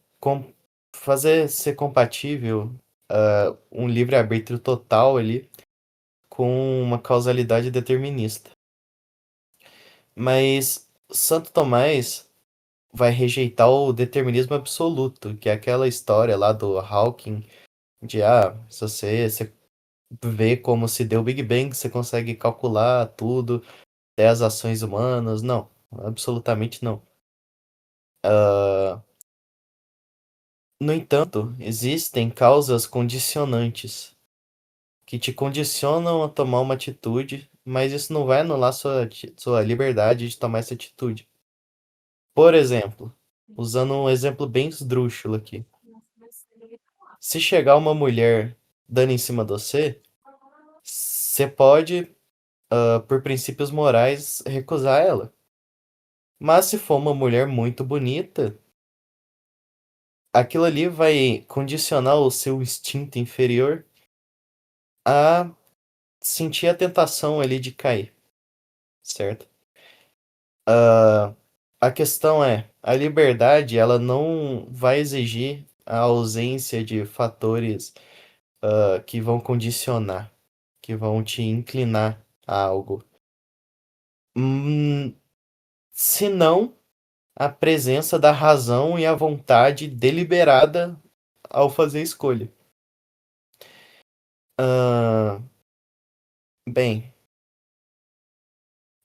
fazer ser compatível um livre-arbítrio total ali com uma causalidade determinista. Mas Santo Tomás vai rejeitar o determinismo absoluto, que é aquela história lá do Hawking, de se você vê como se deu o Big Bang, você consegue calcular tudo, até as ações humanas. Não, absolutamente não. No entanto, existem causas condicionantes que te condicionam a tomar uma atitude, mas isso não vai anular sua liberdade de tomar essa atitude. Por exemplo, usando um exemplo bem esdrúxulo aqui. Se chegar uma mulher dando em cima de você pode, por princípios morais, recusar ela. Mas se for uma mulher muito bonita, aquilo ali vai condicionar o seu instinto inferior a sentir a tentação ali de cair, certo? A questão é, a liberdade, ela não vai exigir a ausência de fatores que vão condicionar, que vão te inclinar a algo. Senão a presença da razão e a vontade deliberada ao fazer a escolha. Bem,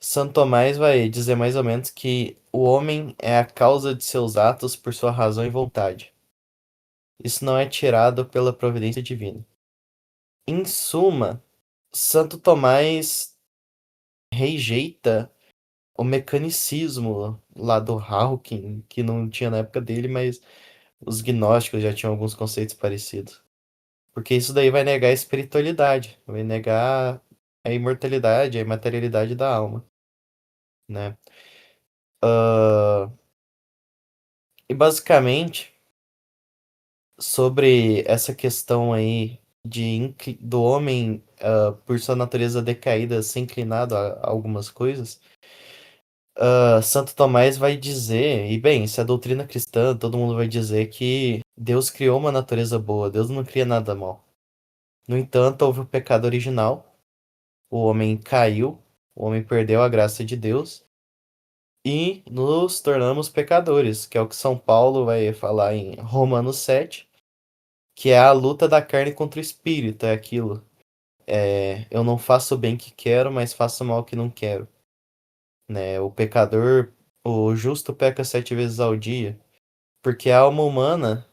Santo Tomás vai dizer mais ou menos que o homem é a causa de seus atos por sua razão e vontade. Isso não é tirado pela providência divina. Em suma, Santo Tomás rejeita o mecanicismo lá do Hawking, que não tinha na época dele, mas os gnósticos já tinham alguns conceitos parecidos. Porque isso daí vai negar a espiritualidade, vai negar a imortalidade, a imaterialidade da alma, né? E basicamente, sobre essa questão aí do homem, por sua natureza decaída, ser inclinado a algumas coisas, Santo Tomás vai dizer, e bem, isso é doutrina cristã, todo mundo vai dizer que Deus criou uma natureza boa, Deus não cria nada mal. No entanto, houve o pecado original, o homem caiu, o homem perdeu a graça de Deus e nos tornamos pecadores, que é o que São Paulo vai falar em Romanos 7, que é a luta da carne contra o espírito, é aquilo. Eu não faço o bem que quero, mas faço o mal que não quero. Né? O justo peca 7 vezes ao dia, porque a alma humana,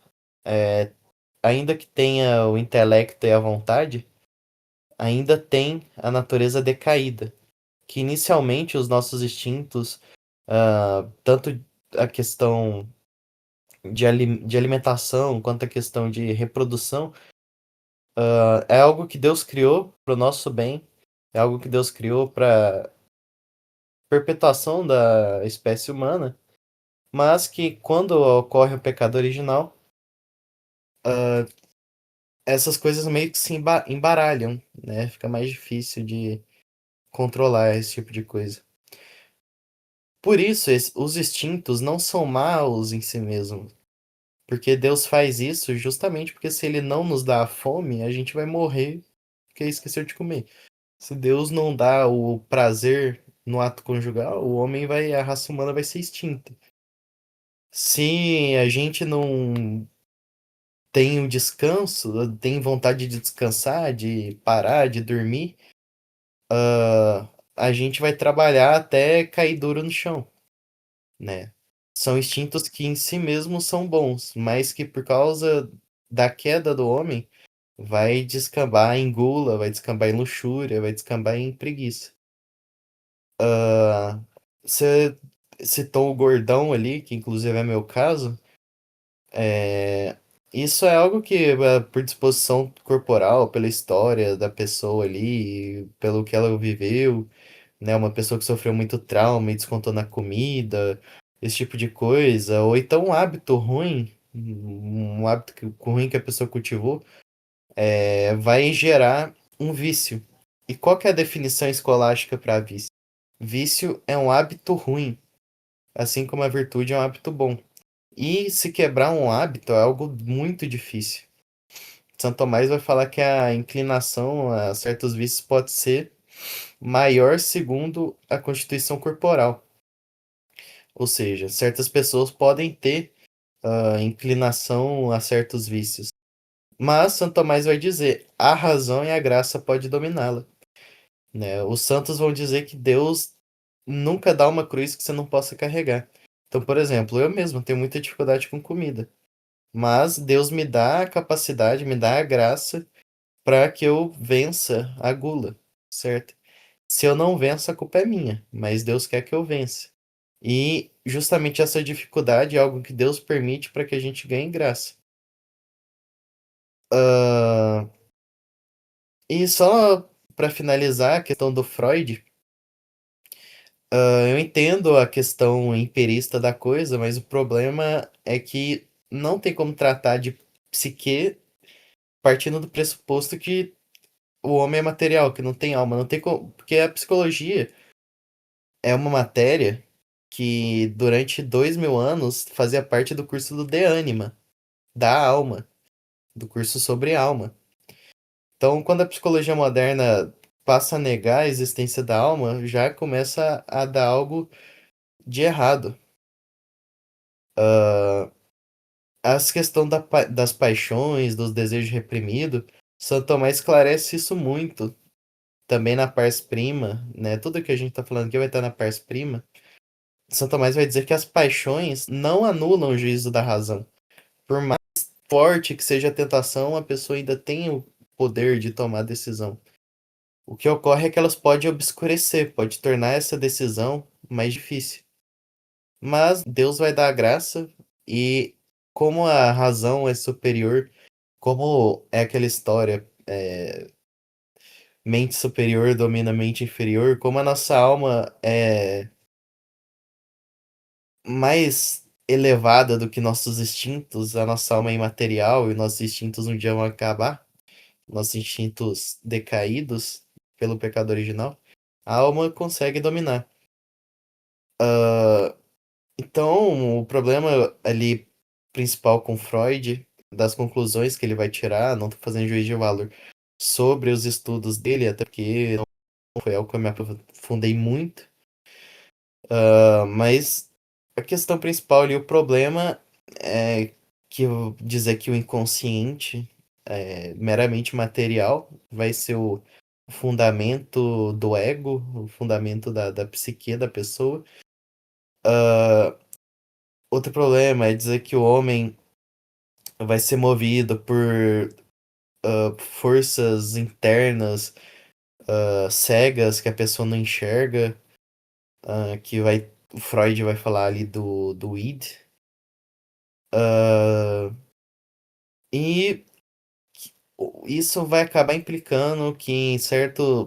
ainda que tenha o intelecto e a vontade, ainda tem a natureza decaída, que inicialmente os nossos instintos, tanto a questão de alimentação quanto a questão de reprodução, é algo que Deus criou para o nosso bem, é algo que Deus criou para perpetuação da espécie humana, mas que quando ocorre o pecado original, essas coisas meio que se embaralham, né? Fica mais difícil de controlar esse tipo de coisa. Por isso, os instintos não são maus em si mesmos. Porque Deus faz isso justamente porque se ele não nos dá a fome, a gente vai morrer porque esqueceu de comer. Se Deus não dá o prazer no ato conjugal, a raça humana vai ser extinta. Se a gente não tem o descanso, tem vontade de descansar, de parar, de dormir, a gente vai trabalhar até cair duro no chão, né? São instintos que em si mesmos são bons, mas que por causa da queda do homem vai descambar em gula, vai descambar em luxúria, vai descambar em preguiça. Você citou o gordão ali, que inclusive é meu caso. Isso é algo que, por disposição corporal, pela história da pessoa ali, pelo que ela viveu, né? Uma pessoa que sofreu muito trauma e descontou na comida, esse tipo de coisa, ou então um hábito ruim, um hábito ruim que a pessoa cultivou, vai gerar um vício. E qual que é a definição escolástica para vício? Vício é um hábito ruim, assim como a virtude é um hábito bom. E se quebrar um hábito é algo muito difícil. São Tomás vai falar que a inclinação a certos vícios pode ser maior segundo a constituição corporal. Ou seja, certas pessoas podem ter inclinação a certos vícios. Mas Santo Tomás vai dizer, a razão e a graça pode dominá-la. Né? Os santos vão dizer que Deus nunca dá uma cruz que você não possa carregar. Então, por exemplo, eu mesmo tenho muita dificuldade com comida. Mas Deus me dá a capacidade, me dá a graça para que eu vença a gula, certo? Se eu não venço, a culpa é minha, mas Deus quer que eu vença. E justamente essa dificuldade é algo que Deus permite para que a gente ganhe graça. E só para finalizar a questão do Freud, eu entendo a questão empirista da coisa, mas o problema é que não tem como tratar de psique partindo do pressuposto que o homem é material, que não tem alma, não tem como, porque a psicologia é uma matéria que durante 2000 anos fazia parte do curso do De Anima, da alma, do curso sobre alma. Então, quando a psicologia moderna passa a negar a existência da alma, já começa a dar algo de errado. As questões das paixões, dos desejos reprimidos, Santo Tomás esclarece isso muito. Também na pars prima, né? Tudo que a gente tá falando aqui vai estar na pars prima. Santo Tomás vai dizer que as paixões não anulam o juízo da razão. Por mais forte que seja a tentação, a pessoa ainda tem o poder de tomar decisão. O que ocorre é que elas podem obscurecer, pode tornar essa decisão mais difícil. Mas Deus vai dar a graça e como a razão é superior, como é aquela história, mente superior domina mente inferior, como a nossa alma é mais elevada do que nossos instintos, a nossa alma é imaterial e nossos instintos um dia vão acabar, nossos instintos decaídos pelo pecado original, a alma consegue dominar. Então, o problema ali principal com Freud, das conclusões que ele vai tirar, não tô fazendo juízo de valor, sobre os estudos dele, até porque não foi algo que eu me aprofundei muito, mas a questão principal ali, o problema é que eu dizer que o inconsciente é meramente material, vai ser o fundamento do ego, o fundamento da psique da pessoa. Outro problema é dizer que o homem vai ser movido por forças internas cegas que a pessoa não enxerga, que o Freud vai falar ali do id. E isso vai acabar implicando que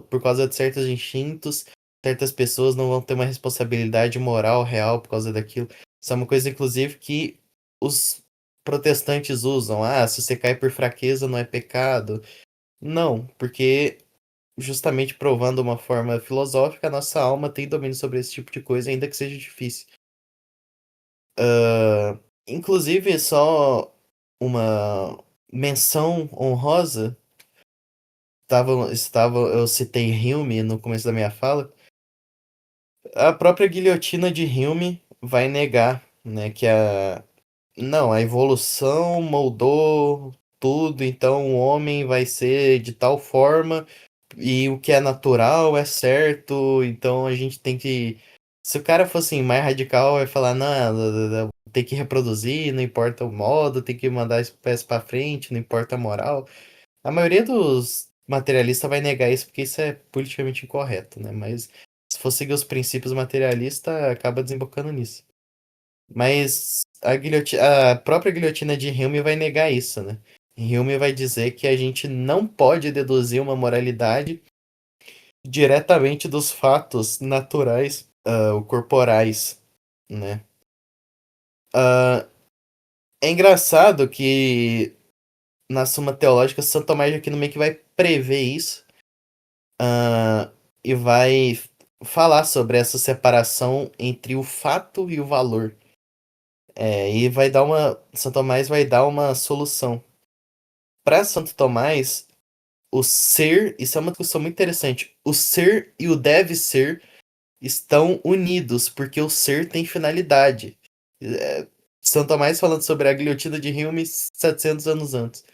por causa de certos instintos, certas pessoas não vão ter uma responsabilidade moral real por causa daquilo. Isso é uma coisa, inclusive, que os protestantes usam. Ah, se você cai por fraqueza não é pecado. Não, porque justamente provando uma forma filosófica, a nossa alma tem domínio sobre esse tipo de coisa, ainda que seja difícil. Inclusive, só uma menção honrosa. Eu citei Hume no começo da minha fala. A própria guilhotina de Hume vai negar, né, que a evolução moldou tudo, então o homem vai ser de tal forma e o que é natural é certo, então a gente tem que. Se o cara fosse mais radical, vai falar, não, tem que reproduzir, não importa o modo, tem que mandar a espécie pra frente, não importa a moral. A maioria dos materialistas vai negar isso porque isso é politicamente incorreto, né? Mas Se for seguir os princípios materialistas, acaba desembocando nisso. Mas a própria guilhotina de Hume vai negar isso, né? Hume vai dizer que a gente não pode deduzir uma moralidade diretamente dos fatos naturais, ou corporais, né? É engraçado que na Suma Teológica, Santo Tomás de Aquino meio que vai prever isso, e vai falar sobre essa separação entre o fato e o valor. E vai dar Santo Tomás vai dar uma solução. Para Santo Tomás, o ser, isso é uma discussão muito interessante. O ser e o deve ser estão unidos, porque o ser tem finalidade. Santo Tomás falando sobre a guilhotina de Hume 700 anos antes.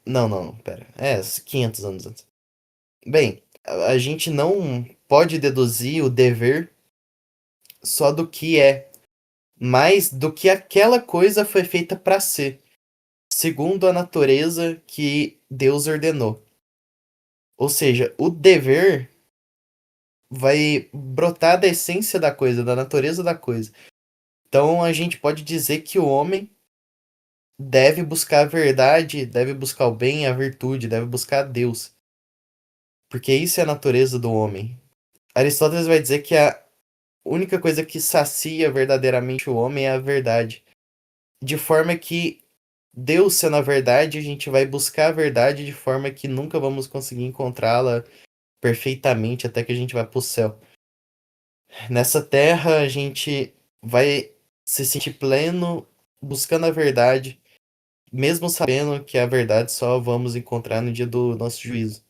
Não, pera. 500 anos antes. Bem, a gente não pode deduzir o dever só do que é, mas do que aquela coisa foi feita para ser, segundo a natureza que Deus ordenou. Ou seja, o dever vai brotar da essência da coisa, da natureza da coisa. Então a gente pode dizer que o homem deve buscar a verdade, deve buscar o bem, a virtude, deve buscar Deus. Porque isso é a natureza do homem. Aristóteles vai dizer que a única coisa que sacia verdadeiramente o homem é a verdade. De forma que Deus sendo a verdade, a gente vai buscar a verdade de forma que nunca vamos conseguir encontrá-la perfeitamente até que a gente vá para o céu. Nessa terra, a gente vai se sentir pleno buscando a verdade, mesmo sabendo que a verdade só vamos encontrar no dia do nosso juízo.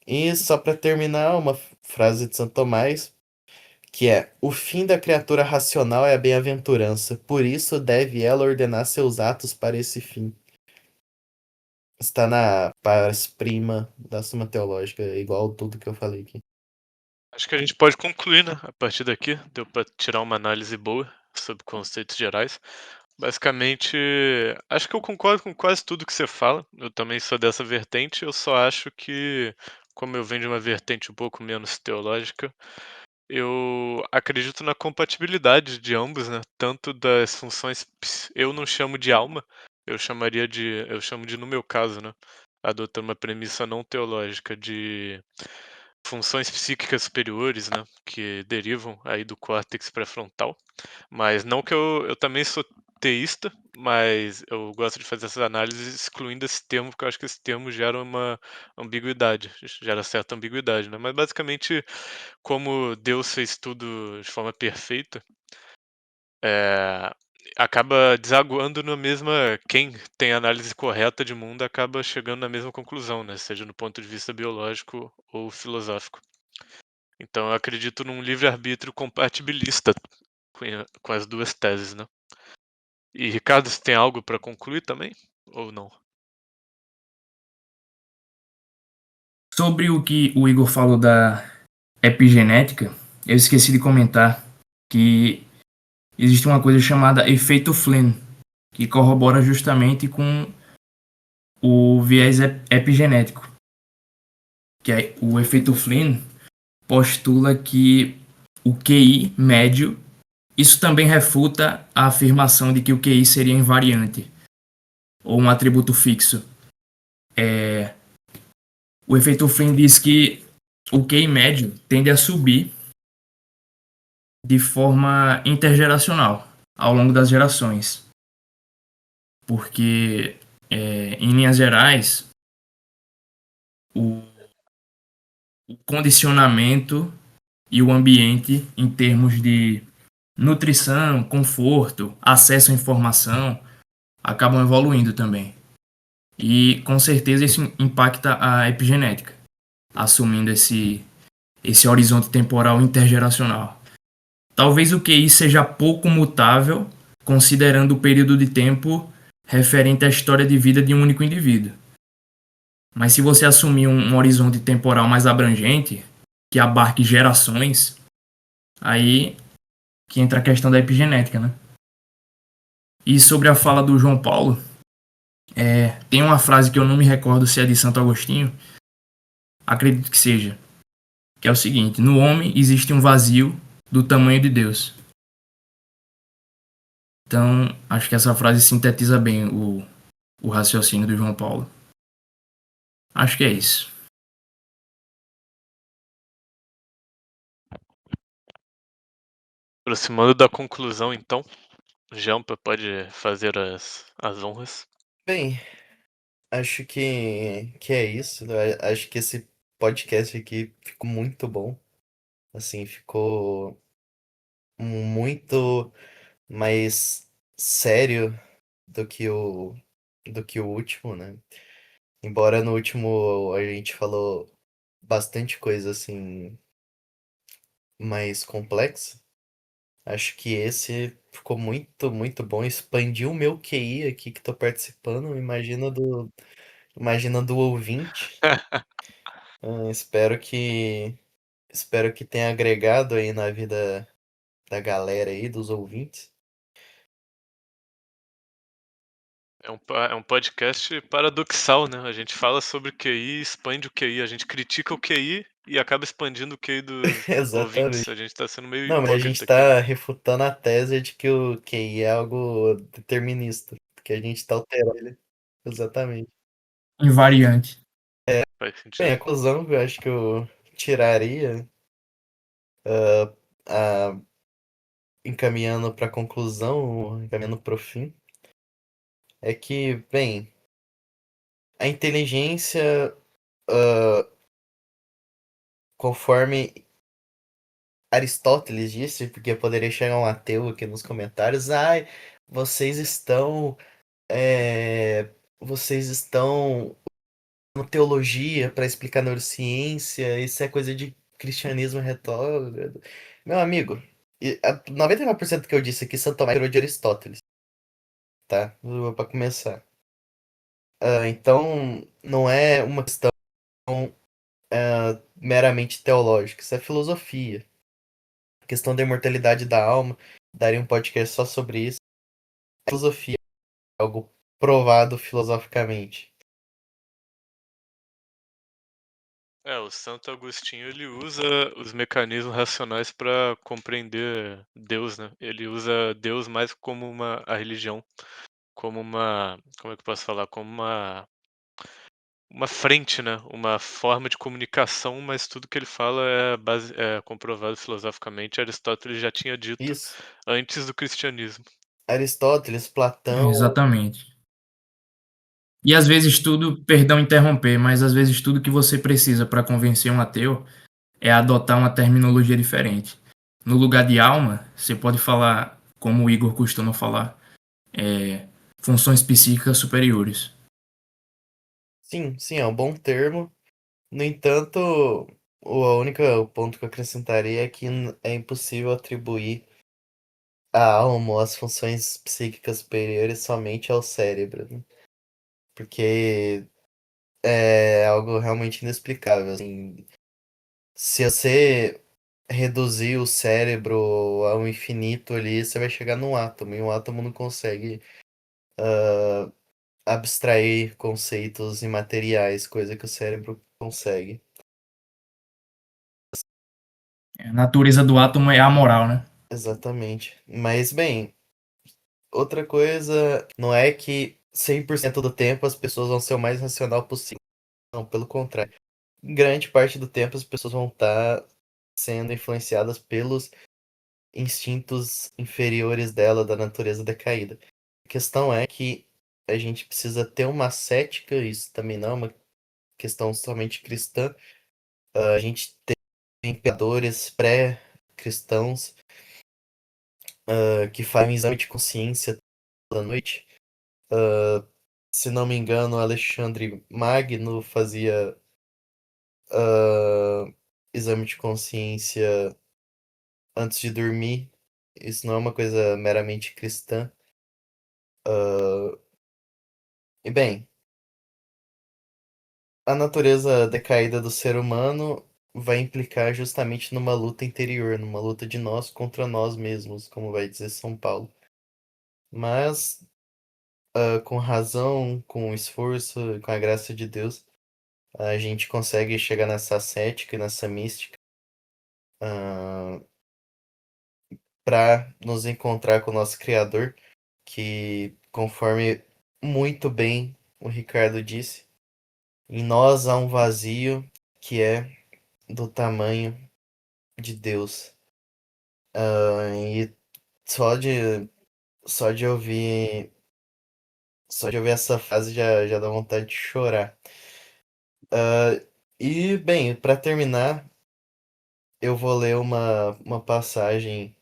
E só para terminar, uma frase de Santo Tomás, que é: o fim da criatura racional é a bem-aventurança, por isso deve ela ordenar seus atos para esse fim. Está na pars prima da Suma Teológica, igual tudo que eu falei aqui. Acho que a gente pode concluir, né? A partir daqui, deu para tirar uma análise boa sobre conceitos gerais. Basicamente, acho que eu concordo com quase tudo que você fala. Eu também sou dessa vertente. Eu só acho que, como eu venho de uma vertente um pouco menos teológica, eu acredito na compatibilidade de ambos, né? Tanto das funções, eu não chamo de alma, eu chamo de, no meu caso, né? Adotando uma premissa não teológica de funções psíquicas superiores, né? Que derivam aí do córtex pré-frontal. Mas não que eu também sou teísta, mas eu gosto de fazer essas análises excluindo esse termo, porque eu acho que esse termo gera uma ambiguidade, gera certa ambiguidade, né? Mas basicamente, como Deus fez tudo de forma perfeita, acaba desaguando na mesma. Quem tem a análise correta de mundo acaba chegando na mesma conclusão, né? Seja no ponto de vista biológico ou filosófico. Então eu acredito num livre-arbítrio compatibilista com as duas teses, né? E Ricardo, você tem algo para concluir também? Ou não? Sobre o que o Igor falou da epigenética, eu esqueci de comentar que existe uma coisa chamada efeito Flynn, que corrobora justamente com o viés epigenético. Que é o efeito Flynn postula que o QI médio, isso também refuta a afirmação de que o QI seria invariante, ou um atributo fixo. O efeito Flynn diz que o QI médio tende a subir de forma intergeracional ao longo das gerações. Porque, em linhas gerais, o condicionamento e o ambiente em termos de nutrição, conforto, acesso à informação acabam evoluindo também. E com certeza isso impacta a epigenética, assumindo esse horizonte temporal intergeracional. Talvez o QI seja pouco mutável, considerando o período de tempo referente à história de vida de um único indivíduo. Mas se você assumir um horizonte temporal mais abrangente, que abarque gerações, aí que entra a questão da epigenética, né? E sobre a fala do João Paulo, tem uma frase que eu não me recordo se é de Santo Agostinho, acredito que seja, que é o seguinte: no homem existe um vazio do tamanho de Deus. Então, acho que essa frase sintetiza bem o raciocínio do João Paulo. Acho que é isso. Aproximando da conclusão, então, Jampa pode fazer as honras. Bem, acho que é isso. Acho que esse podcast aqui ficou muito bom. Assim, ficou muito mais sério do que o último, né? Embora no último a gente falou bastante coisa assim mais complexa, acho que esse ficou muito, muito bom. Expandiu o meu QI aqui que tô participando. Imagina do ouvinte. Espero que tenha agregado aí na vida da galera aí, dos ouvintes. É um podcast paradoxal, né? A gente fala sobre QI, expande o QI, a gente critica o QI e acaba expandindo o QI dos ouvintes. A Exatamente. gente tá sendo meio Não, mas a gente hipócrita aqui, né? tá refutando a tese de que o QI é algo determinista, porque a gente tá alterando ele. Exatamente. Invariante. Faz Bem, sentido. a conclusão que eu acho que eu tiraria, ah, encaminhando para a conclusão, encaminhando para o fim, é que, bem, a inteligência, conforme Aristóteles disse, porque poderia chegar um ateu aqui nos comentários, ai, vocês estão, vocês estão no teologia para explicar neurociência, isso é coisa de cristianismo retrógrado. Meu amigo, 99% do que eu disse aqui, Santo Tomás tirou de Aristóteles, tá? Para começar. Então, não é uma questão meramente teológica, isso é filosofia. A questão da imortalidade da alma, daria um podcast só sobre isso. Filosofia, algo provado filosoficamente. O Santo Agostinho ele usa os mecanismos racionais para compreender Deus, né? Ele usa Deus mais como a religião, como como é que eu posso falar? Como uma frente, né? Uma forma de comunicação, mas tudo que ele fala é comprovado filosoficamente. Aristóteles já tinha dito Isso. antes do cristianismo. Aristóteles, É, Platão. exatamente. E às vezes tudo, perdão interromper, mas às vezes tudo que você precisa para convencer um ateu é adotar uma terminologia diferente. No lugar de alma, você pode falar, como o Igor costuma falar, funções psíquicas superiores. Sim, sim, é um bom termo. No entanto, o ponto que eu acrescentaria é que é impossível atribuir a alma ou as funções psíquicas superiores somente ao cérebro, né? Porque é algo realmente inexplicável. Assim, se você reduzir o cérebro ao infinito ali, você vai chegar num átomo, e um átomo não consegue abstrair conceitos imateriais, coisa que o cérebro consegue. A natureza do átomo é amoral, né? Exatamente. Mas, bem, outra coisa não é que 100% do tempo as pessoas vão ser o mais racional possível. Não, pelo contrário. Grande parte do tempo as pessoas vão estar sendo influenciadas pelos instintos inferiores dela, da natureza decaída. A questão é que a gente precisa ter uma cética, isso também não é uma questão somente cristã. A gente tem imperadores pré-cristãos que fazem exame de consciência toda noite. Se não me engano, Alexandre Magno fazia exame de consciência antes de dormir. Isso não é uma coisa meramente cristã. E bem, a natureza decaída do ser humano vai implicar justamente numa luta interior, numa luta de nós contra nós mesmos, como vai dizer São Paulo. Mas, com razão, com esforço, com a graça de Deus, a gente consegue chegar nessa cética, nessa mística, para nos encontrar com o nosso Criador, que, conforme muito bem o Ricardo disse, em nós há um vazio que é do tamanho de Deus. E só de, só de ouvir, só de ouvir essa frase já dá vontade de chorar. E, bem, para terminar, eu vou ler uma passagem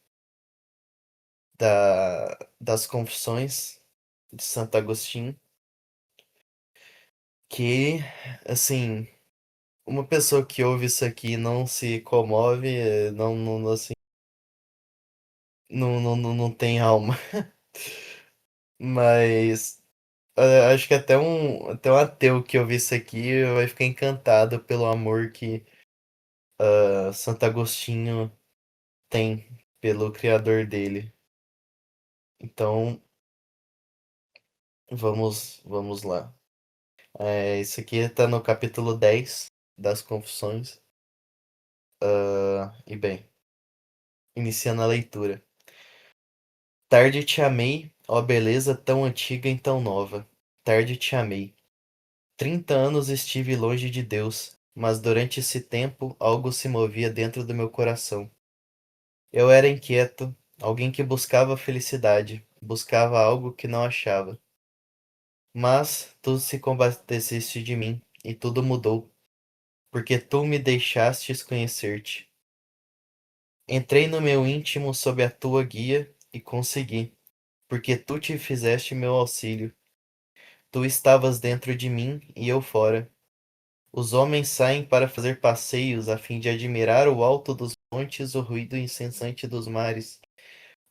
das Confissões de Santo Agostinho, que, assim, uma pessoa que ouve isso aqui e não se comove, assim, não tem alma. Mas acho que até um ateu que ouvir isso aqui vai ficar encantado pelo amor que Santo Agostinho tem pelo criador dele. Então, vamos lá. Isso aqui está no capítulo 10 das Confissões. E bem, iniciando a leitura. Tarde te amei, ó beleza tão antiga e tão nova. Tarde te amei. 30 anos estive longe de Deus, mas durante esse tempo algo se movia dentro do meu coração. Eu era inquieto, alguém que buscava felicidade, buscava algo que não achava. Mas tu se compadeceste de mim, e tudo mudou, porque tu me deixastes conhecer-te. Entrei no meu íntimo sob a tua guia e consegui, porque tu te fizeste meu auxílio. Tu estavas dentro de mim e eu fora. Os homens saem para fazer passeios a fim de admirar o alto dos montes, o ruído incessante dos mares,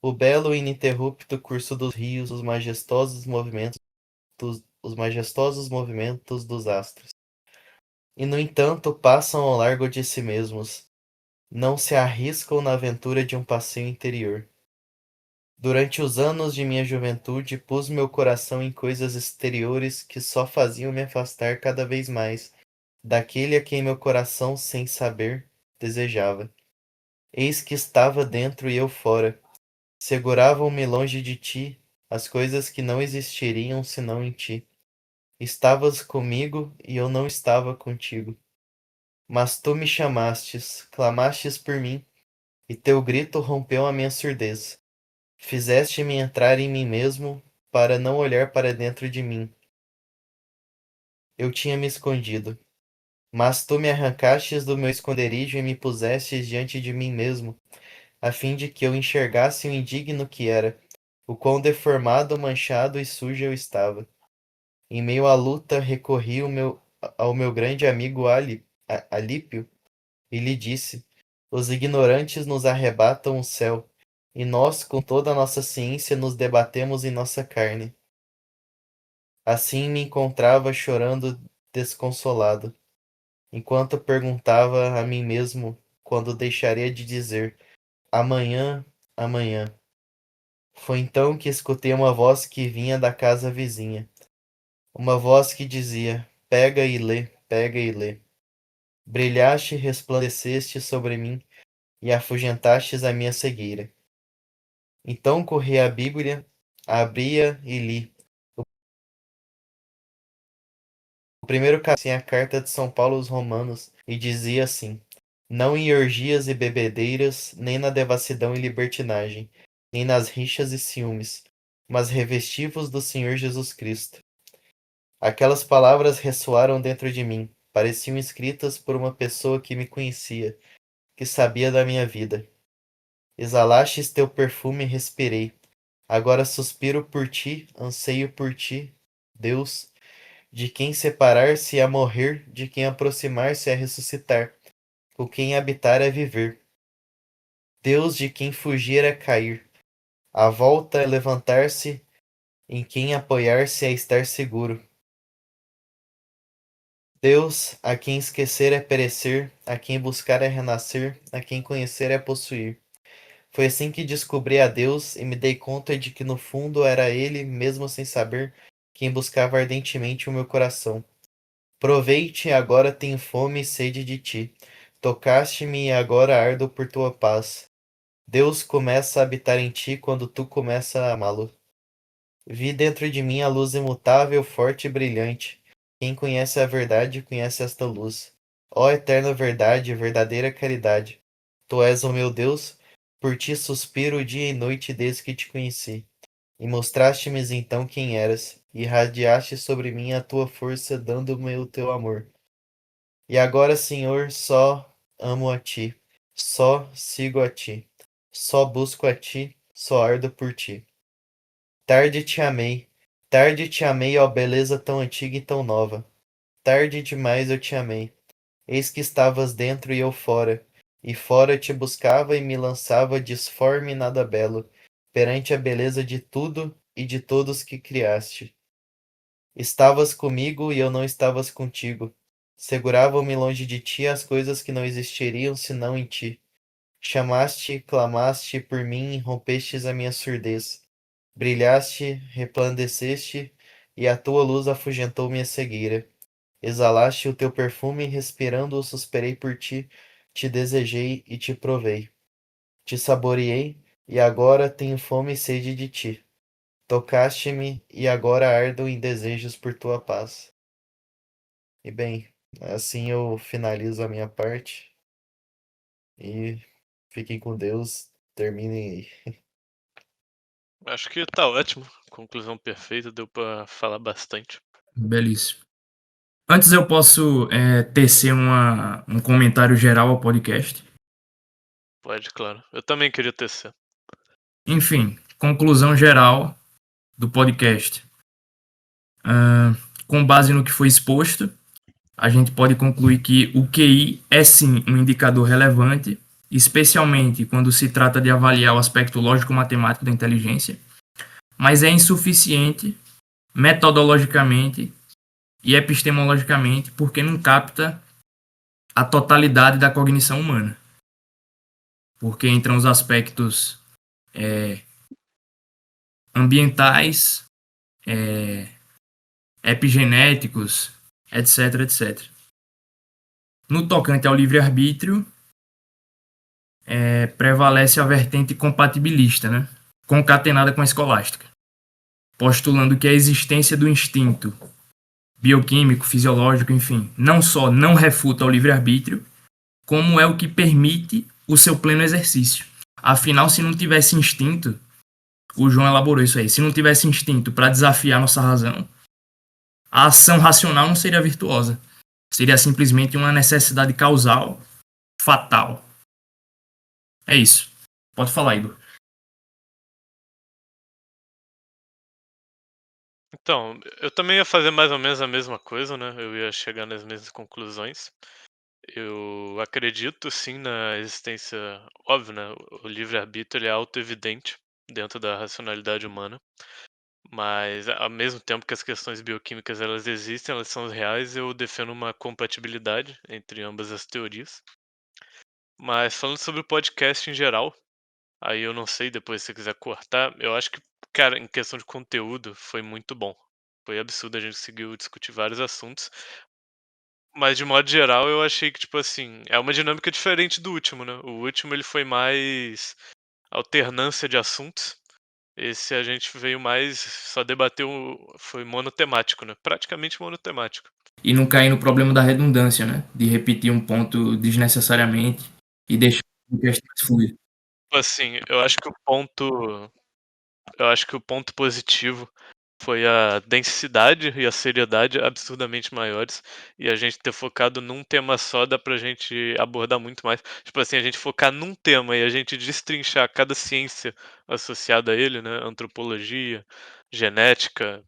o belo e ininterrupto curso dos rios, os majestosos movimentos dos astros. E, no entanto, passam ao largo de si mesmos, não se arriscam na aventura de um passeio interior. Durante os anos de minha juventude, pus meu coração em coisas exteriores que só faziam me afastar cada vez mais daquele a quem meu coração, sem saber, desejava. Eis que estava dentro e eu fora. Seguravam-me longe de ti as coisas que não existiriam senão em ti. Estavas comigo e eu não estava contigo. Mas tu me chamastes, clamastes por mim, e teu grito rompeu a minha surdez. Fizeste-me entrar em mim mesmo para não olhar para dentro de mim. Eu tinha me escondido. Mas tu me arrancastes do meu esconderijo e me pusestes diante de mim mesmo, a fim de que eu enxergasse o indigno que era, o quão deformado, manchado e sujo eu estava. Em meio à luta, recorri ao meu grande amigo Alípio e lhe disse: os ignorantes nos arrebatam o céu, e nós, com toda a nossa ciência, nos debatemos em nossa carne. Assim me encontrava chorando desconsolado, enquanto perguntava a mim mesmo quando deixaria de dizer amanhã, amanhã. Foi então que escutei uma voz que vinha da casa vizinha, uma voz que dizia: pega e lê, pega e lê. Brilhaste e resplandeceste sobre mim e afugentastes a minha cegueira. Então corri à Bíblia, abri-a e li. O primeiro capítulo a carta de São Paulo aos Romanos e dizia assim: não em orgias e bebedeiras, nem na devassidão e libertinagem, nem nas rixas e ciúmes, mas revesti-vos do Senhor Jesus Cristo. Aquelas palavras ressoaram dentro de mim, pareciam escritas por uma pessoa que me conhecia, que sabia da minha vida. Exalastes teu perfume e respirei. Agora suspiro por ti, anseio por ti, Deus, de quem separar-se é morrer, de quem aproximar-se é ressuscitar, com quem habitar é viver. Deus, de quem fugir é cair, a volta é levantar-se, em quem apoiar-se é estar seguro. Deus, a quem esquecer é perecer, a quem buscar é renascer, a quem conhecer é possuir. Foi assim que descobri a Deus e me dei conta de que no fundo era Ele, mesmo sem saber, quem buscava ardentemente o meu coração. Provei-te e agora tenho fome e sede de ti. Tocaste-me e agora ardo por tua paz. Deus começa a habitar em ti quando tu começa a amá-lo. Vi dentro de mim a luz imutável, forte e brilhante. Quem conhece a verdade conhece esta luz. Ó eterna verdade, verdadeira caridade. Tu és o meu Deus, por ti suspiro dia e noite desde que te conheci. E mostraste-me então quem eras, e irradiaste sobre mim a tua força, dando-me o teu amor. E agora, Senhor, só amo a ti, só sigo a ti, só busco a ti, só ardo por ti. Tarde te amei, ó beleza tão antiga e tão nova. Tarde demais eu te amei. Eis que estavas dentro e eu fora, e fora te buscava e me lançava disforme e nada belo, perante a beleza de tudo e de todos que criaste. Estavas comigo e eu não estavas contigo. Seguravam-me longe de ti as coisas que não existiriam senão em ti. Chamaste, clamaste por mim e rompestes a minha surdez. Brilhaste, resplandeceste, e a tua luz afugentou minha cegueira. Exalaste o teu perfume, e respirando-o suspirei por ti, te desejei e te provei. Te saboreei, e agora tenho fome e sede de ti. Tocaste-me, e agora ardo em desejos por tua paz. E bem, assim eu finalizo a minha parte. E fiquem com Deus. Terminem aí. Acho que tá ótimo. Conclusão perfeita, deu pra falar bastante. Belíssimo. Antes eu posso tecer um comentário geral ao podcast. Pode, claro. Eu também queria tecer. Enfim, conclusão geral do podcast. Com base no que foi exposto, a gente pode concluir que o QI é sim um indicador relevante, especialmente quando se trata de avaliar o aspecto lógico-matemático da inteligência, mas é insuficiente metodologicamente e epistemologicamente porque não capta a totalidade da cognição humana. Porque entram os aspectos ambientais, epigenéticos, etc, etc. No tocante ao livre-arbítrio, prevalece a vertente compatibilista, né? Concatenada com a escolástica, postulando que a existência do instinto bioquímico, fisiológico, enfim, não só não refuta o livre-arbítrio, como é o que permite o seu pleno exercício. Afinal, se não tivesse instinto, o João elaborou isso aí, se não tivesse instinto para desafiar nossa razão, a ação racional não seria virtuosa. Seria simplesmente uma necessidade causal fatal. É isso. Pode falar, Igor. Então, eu também ia fazer mais ou menos a mesma coisa, né? Eu ia chegar nas mesmas conclusões. Eu acredito sim na existência, óbvio, né? O livre-arbítrio ele é auto-evidente dentro da racionalidade humana, mas ao mesmo tempo que as questões bioquímicas elas existem, elas são reais, eu defendo uma compatibilidade entre ambas as teorias. Mas falando sobre o podcast em geral, aí eu não sei, depois se você quiser cortar, eu acho que, cara, em questão de conteúdo, foi muito bom. Foi absurdo, a gente conseguiu discutir vários assuntos. Mas de modo geral, eu achei que, tipo assim, é uma dinâmica diferente do último, né? O último ele foi mais alternância de assuntos. Esse a gente veio mais, só debateu, foi monotemático, né? Praticamente monotemático. E não cair no problema da redundância, né? De repetir um ponto desnecessariamente e deixar o podcast mais fluido. Tipo assim, eu acho que o ponto positivo foi a densidade e a seriedade absurdamente maiores, e a gente ter focado num tema só dá pra gente abordar muito mais. Tipo assim, a gente focar num tema e a gente destrinchar cada ciência associada a ele, né? Antropologia, genética,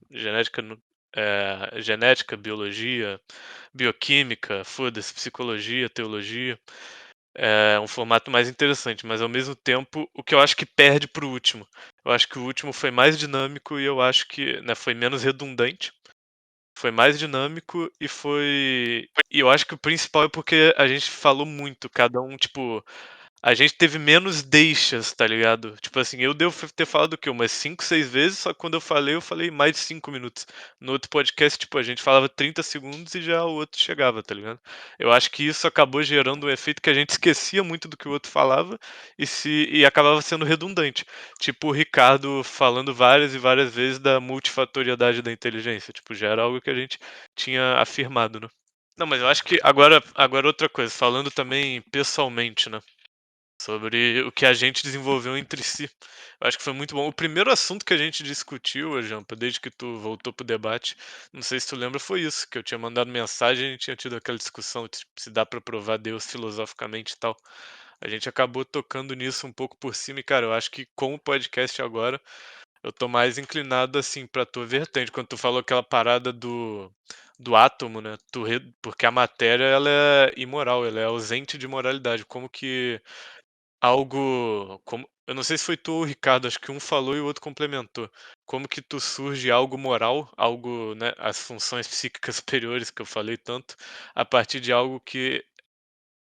biologia, bioquímica, foda-se, psicologia, teologia. É um formato mais interessante, mas ao mesmo tempo, o que eu acho que perde pro último. Eu acho que o último foi mais dinâmico e eu acho que, né, foi menos redundante. Foi mais dinâmico e foi. E eu acho que o principal é porque a gente falou muito, cada um, tipo. a gente teve menos deixas, tá ligado? Tipo assim, eu devo ter falado o quê? Umas 5, 6 vezes, só que quando eu falei mais de 5 minutos. No outro podcast, tipo, a gente falava 30 segundos e já o outro chegava, tá ligado? Eu acho que isso acabou gerando um efeito que a gente esquecia muito do que o outro falava e acabava sendo redundante. Tipo, o Ricardo falando várias e várias vezes da multifatoriedade da inteligência. Tipo, já era algo que a gente tinha afirmado, né? Não, mas eu acho que agora outra coisa, falando também pessoalmente, né? Sobre o que a gente desenvolveu entre si. Eu acho que foi muito bom. O primeiro assunto que a gente discutiu, ô Jampa, desde que tu voltou pro debate, não sei se tu lembra, foi isso, que eu tinha mandado mensagem e a gente tinha tido aquela discussão, tipo, se dá pra provar Deus filosoficamente e tal. A gente acabou tocando nisso um pouco por cima e, cara, eu acho que com o podcast agora, eu tô mais inclinado, assim, pra tua vertente. Quando tu falou aquela parada do átomo, né? Porque a matéria, ela é imoral, ela é ausente de moralidade. Como que algo como eu não sei se foi tu ou o Ricardo, acho que um falou e o outro complementou. Como que tu surge algo moral, algo, né, as funções psíquicas superiores que eu falei tanto, a partir de algo que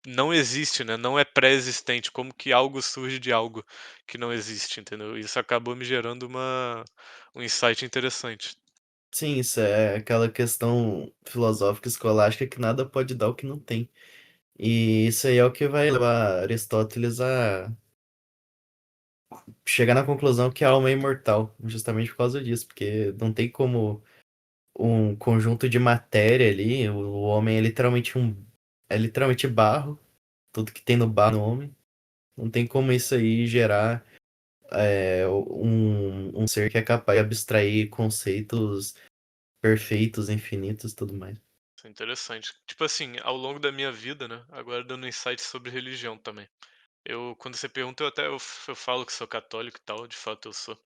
não existe, né, não é pré-existente, como que algo surge de algo que não existe, entendeu? Isso acabou me gerando um insight interessante. Sim, isso é aquela questão filosófica escolástica que nada pode dar o que não tem. E isso aí é o que vai levar Aristóteles a chegar na conclusão que a alma é imortal, justamente por causa disso, porque não tem como um conjunto de matéria ali, o homem é literalmente barro, tudo que tem no barro no homem, não tem como isso aí gerar um ser que é capaz de abstrair conceitos perfeitos, infinitos e tudo mais. Isso é interessante. Tipo assim, ao longo da minha vida, né, agora dando insight sobre religião também. Quando você pergunta, eu falo que sou católico e tal, de fato eu sou.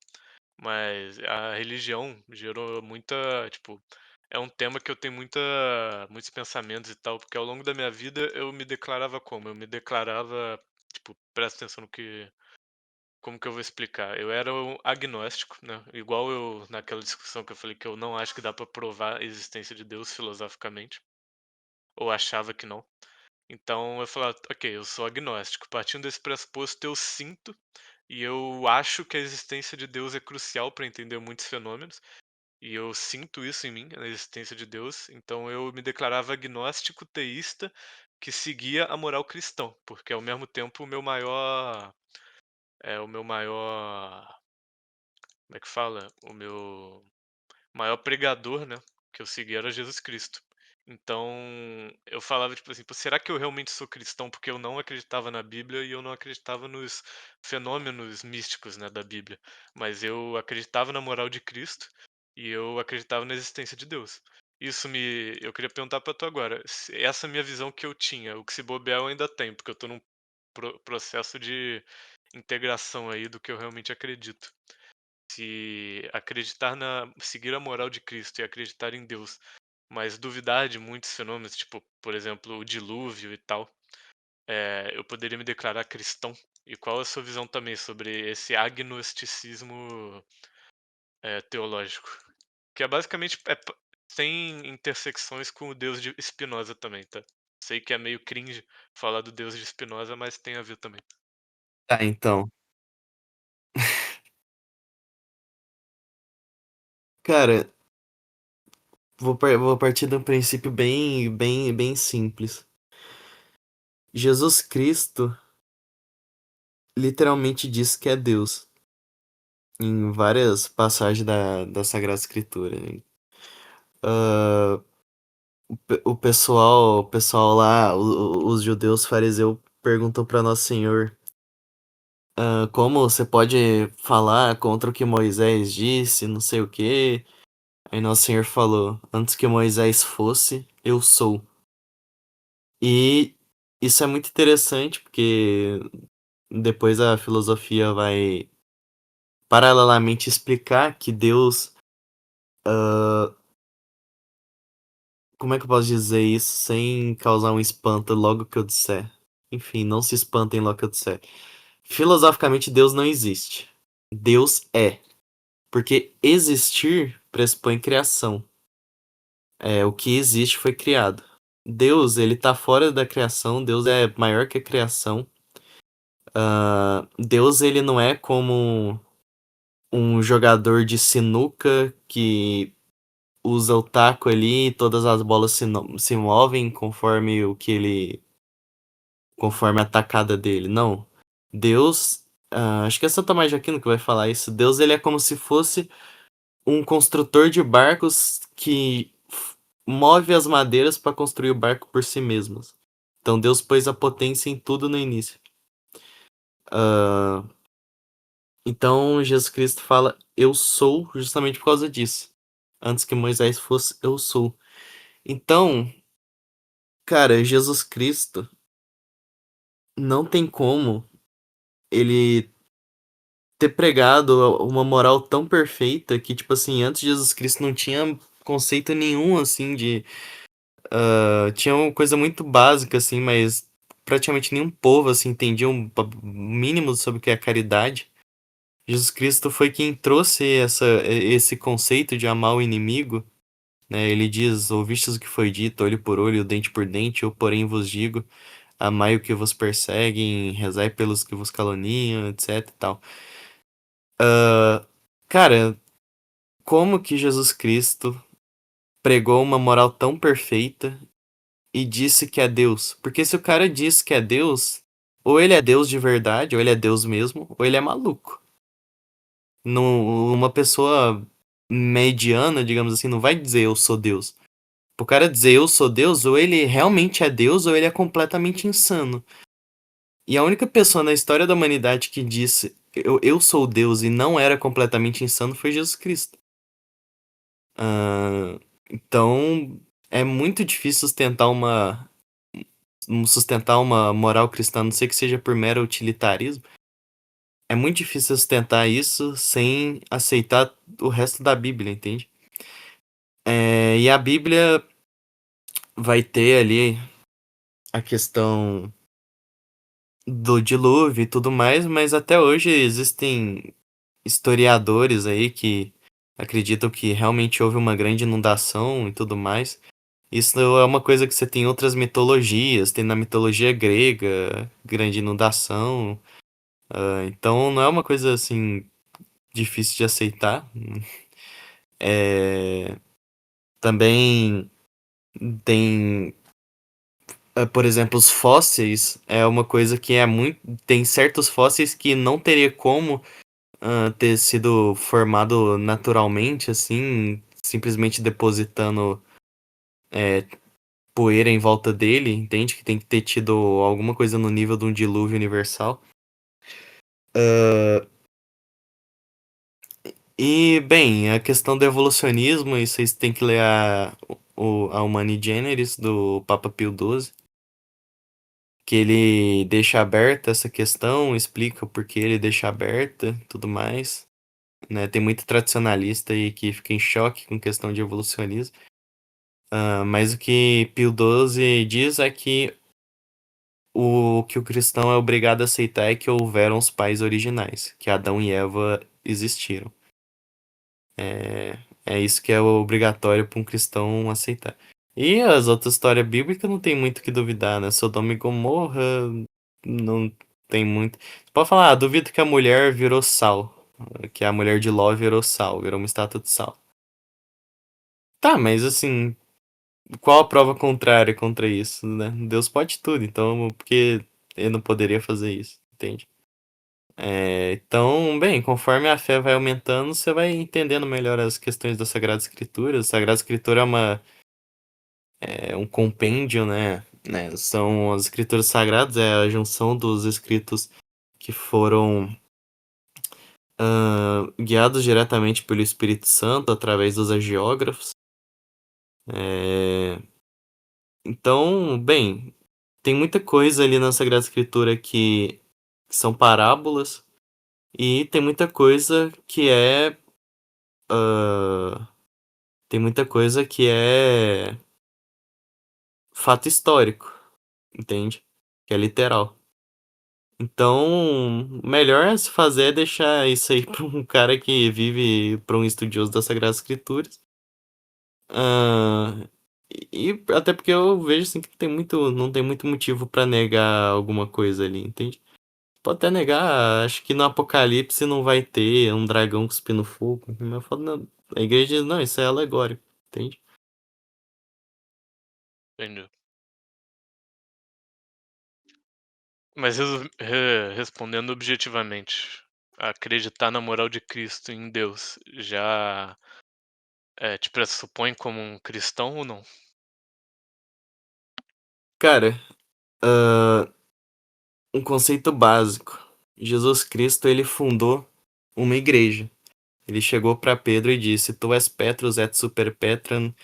Mas a religião gerou muita, tipo, é um tema que eu tenho muitos pensamentos e tal, porque ao longo da minha vida eu me declarava como? Eu me declarava, tipo, presta atenção no que, como que eu vou explicar? Eu era um agnóstico, né? Igual eu, naquela discussão que eu falei que eu não acho que dá pra provar a existência de Deus filosoficamente, ou achava que não. Então eu falava, ok, eu sou agnóstico. Partindo desse pressuposto, eu sinto e eu acho que a existência de Deus é crucial para entender muitos fenômenos. E eu sinto isso em mim, a existência de Deus. Então eu me declarava agnóstico teísta que seguia a moral cristã, porque ao mesmo tempo o meu maior, como é que fala? O meu maior pregador, né, que eu segui era Jesus Cristo. Então, eu falava, tipo assim: "Pô, será que eu realmente sou cristão?", porque eu não acreditava na Bíblia e eu não acreditava nos fenômenos místicos, né, da Bíblia. Mas eu acreditava na moral de Cristo e eu acreditava na existência de Deus. Eu queria perguntar pra tu agora, se essa minha visão que eu tinha, o que se bobear eu ainda tenho, porque eu tô num processo de integração aí do que eu realmente acredito. Se acreditar na seguir a moral de Cristo e acreditar em Deus, mas duvidar de muitos fenômenos, tipo, por exemplo, o dilúvio e tal, eu poderia me declarar cristão? E qual a sua visão também sobre esse agnosticismo, teológico? Que é basicamente tem intersecções com o Deus de Spinoza também, tá? Sei que é meio cringe falar do Deus de Spinoza, mas tem a ver também. Tá, então. Cara, vou partir de um princípio bem simples. Jesus Cristo literalmente diz que é Deus em várias passagens da Sagrada Escritura, né? Ah, o pessoal lá, os judeus fariseus perguntam para Nosso Senhor, como você pode falar contra o que Moisés disse, não sei o quê. Aí Nosso Senhor falou, antes que Moisés fosse, eu sou. E isso é muito interessante porque depois a filosofia vai paralelamente explicar que Deus, como é que eu posso dizer isso sem causar um espanto logo que eu disser? Enfim, não se espantem logo que eu disser. Filosoficamente, Deus não existe. Deus é. Porque existir pressupõe criação. O que existe foi criado. Deus, ele tá fora da criação, Deus é maior que a criação. Deus, ele não é como um jogador de sinuca que usa o taco ali e todas as bolas se movem conforme a tacada dele. Não. Deus, acho que é São Tomás de Aquino que vai falar isso. Deus, ele é como se fosse um construtor de barcos que move as madeiras para construir o barco por si mesmos. Então Deus pôs a potência em tudo no início. Então Jesus Cristo fala eu sou justamente por causa disso. Antes que Moisés fosse, eu sou. Então, cara, Jesus Cristo não tem como ele ter pregado uma moral tão perfeita que, tipo assim, antes de Jesus Cristo não tinha conceito nenhum, assim, de... tinha uma coisa muito básica, assim, mas praticamente nenhum povo, assim, entendia um mínimo sobre o que é caridade. Jesus Cristo foi quem trouxe esse conceito de amar o inimigo, né? Ele diz, ouvistes o que foi dito, olho por olho, dente por dente, eu porém vos digo, amai o que vos perseguem, rezai pelos que vos caluniam, etc e tal. Cara, como que Jesus Cristo pregou uma moral tão perfeita e disse que é Deus? Porque se o cara diz que é Deus, ou ele é Deus de verdade, ou ele é Deus mesmo, ou ele é maluco. Uma pessoa mediana, digamos assim, não vai dizer eu sou Deus. O cara dizer eu sou Deus, ou ele realmente é Deus, ou ele é completamente insano. E a única pessoa na história da humanidade que disse eu sou Deus e não era completamente insano foi Jesus Cristo. Então, é muito difícil sustentar uma moral cristã, a não ser que seja por mero utilitarismo. É muito difícil sustentar isso sem aceitar o resto da Bíblia, entende? E a Bíblia vai ter ali a questão do dilúvio e tudo mais, mas até hoje existem historiadores aí que acreditam que realmente houve uma grande inundação e tudo mais. Isso é uma coisa que você tem em outras mitologias, tem na mitologia grega, grande inundação. Então não é uma coisa assim difícil de aceitar. Também tem, por exemplo, os fósseis é uma coisa que é muito. Tem certos fósseis que não teria como ter sido formado naturalmente, assim, simplesmente depositando poeira em volta dele, entende? Que tem que ter tido alguma coisa no nível de um dilúvio universal. E, bem, a questão do evolucionismo, e vocês têm que ler a Humani Generis, do Papa Pio XII, que ele deixa aberta essa questão, explica o porquê ele deixa aberta e tudo mais. Né? Tem muito tradicionalista aí que fica em choque com questão de evolucionismo. Mas o que Pio XII diz é que o que o cristão é obrigado a aceitar é que houveram os pais originais, que Adão e Eva existiram. É isso que é obrigatório para um cristão aceitar. E as outras histórias bíblicas não tem muito o que duvidar, né? Sodoma e Gomorra não tem muito. Você pode falar, duvido que a mulher virou sal. Que a mulher de Ló virou sal, virou uma estátua de sal. Tá, mas assim, qual a prova contrária contra isso, né? Deus pode tudo, então por que ele não poderia fazer isso, entende? Então, bem, conforme a fé vai aumentando, você vai entendendo melhor as questões da Sagrada Escritura. A Sagrada Escritura é um compêndio, né? São as Escrituras Sagradas, é a junção dos escritos que foram guiados diretamente pelo Espírito Santo através dos agiógrafos. Então, bem, tem muita coisa ali na Sagrada Escritura que são parábolas e tem muita coisa que tem muita coisa que é fato histórico, entende? Que é literal. Então, melhor a se fazer é deixar isso aí para um cara que vive, para um estudioso das Sagradas Escrituras. E até porque eu vejo assim que não tem muito motivo para negar alguma coisa ali, entende? Pode até negar, acho que no Apocalipse não vai ter um dragão cuspindo fogo. Mas eu falo, não, a igreja diz, não, isso é alegórico, entende? Entendi. Mas respondendo objetivamente, acreditar na moral de Cristo em Deus já te pressupõe como um cristão ou não? Cara, um conceito básico. Jesus Cristo, ele fundou uma igreja. Ele chegou para Pedro e disse: Tu és Petrus et super Petran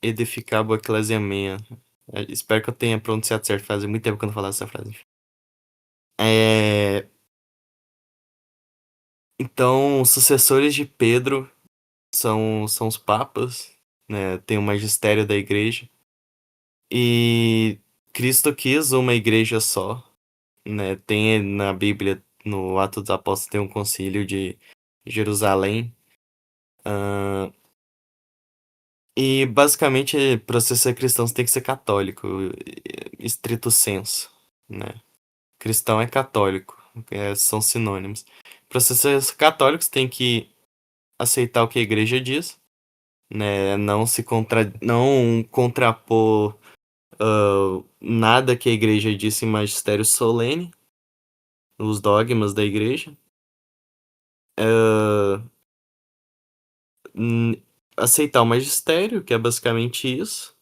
edificabo ecclesia mea. Espero que eu tenha pronunciado certo. Faz muito tempo que eu não falava essa frase. Então, os sucessores de Pedro são os papas, né? Tem o magistério da igreja. E Cristo quis uma igreja só, né? Tem na Bíblia, no Atos dos Apóstolos, tem um concílio de Jerusalém. E basicamente, para você ser cristão, você tem que ser católico, estrito senso, né? Cristão é católico, são sinônimos. Para você ser católico, você tem que aceitar o que a igreja diz, né? Não contrapor nada que a igreja disse em magistério solene, os dogmas da igreja. Aceitar o magistério, que é basicamente isso,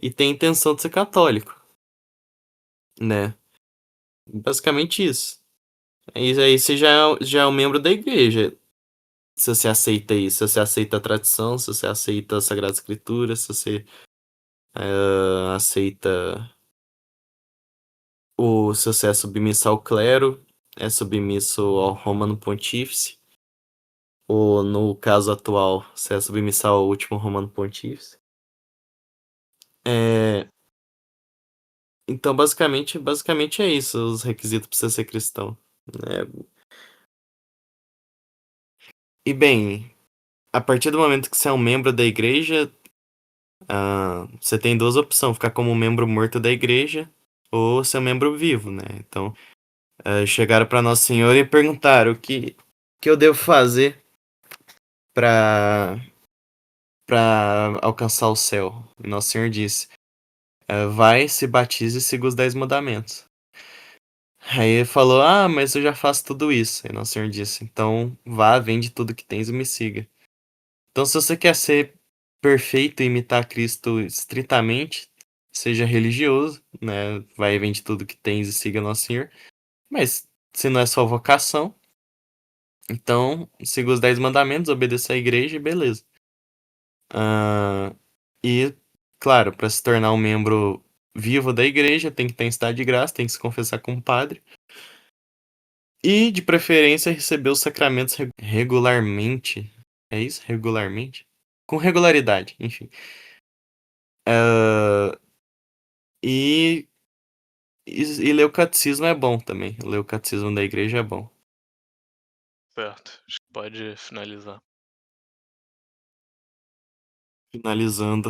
e ter a intenção de ser católico, né? Basicamente isso. Aí você já é um membro da igreja. Se você aceita isso, se você aceita a tradição, se você aceita a Sagrada Escritura, se você aceita se você é submisso ao clero, é submisso ao Romano Pontífice, ou no caso atual, se é submisso ao último Romano Pontífice. Então, basicamente é isso, os requisitos para você ser cristão, né? E bem, a partir do momento que você é um membro da igreja, você tem duas opções: ficar como um membro morto da igreja ou ser um membro vivo, né? Então, chegaram para Nosso Senhor e perguntaram que eu devo fazer para alcançar o céu. E Nosso Senhor disse: vai, se batize e siga os 10 mandamentos. Aí ele falou: mas eu já faço tudo isso. Aí Nosso Senhor disse: então vá, vende tudo que tens e me siga. Então, se você quer ser perfeito e imitar Cristo estritamente, seja religioso, né? Vai, vende tudo que tens e siga Nosso Senhor. Mas se não é sua vocação, então siga os 10 mandamentos, obedeça à igreja e beleza. E, claro, para se tornar um membro vivo da igreja, tem que estar em estado de graça, tem que se confessar com o padre. E, de preferência, receber os sacramentos regularmente. É isso? Regularmente? Com regularidade, enfim. E, e ler o catecismo é bom também. Ler o catecismo da igreja é bom. Certo, acho que pode finalizar. Finalizando.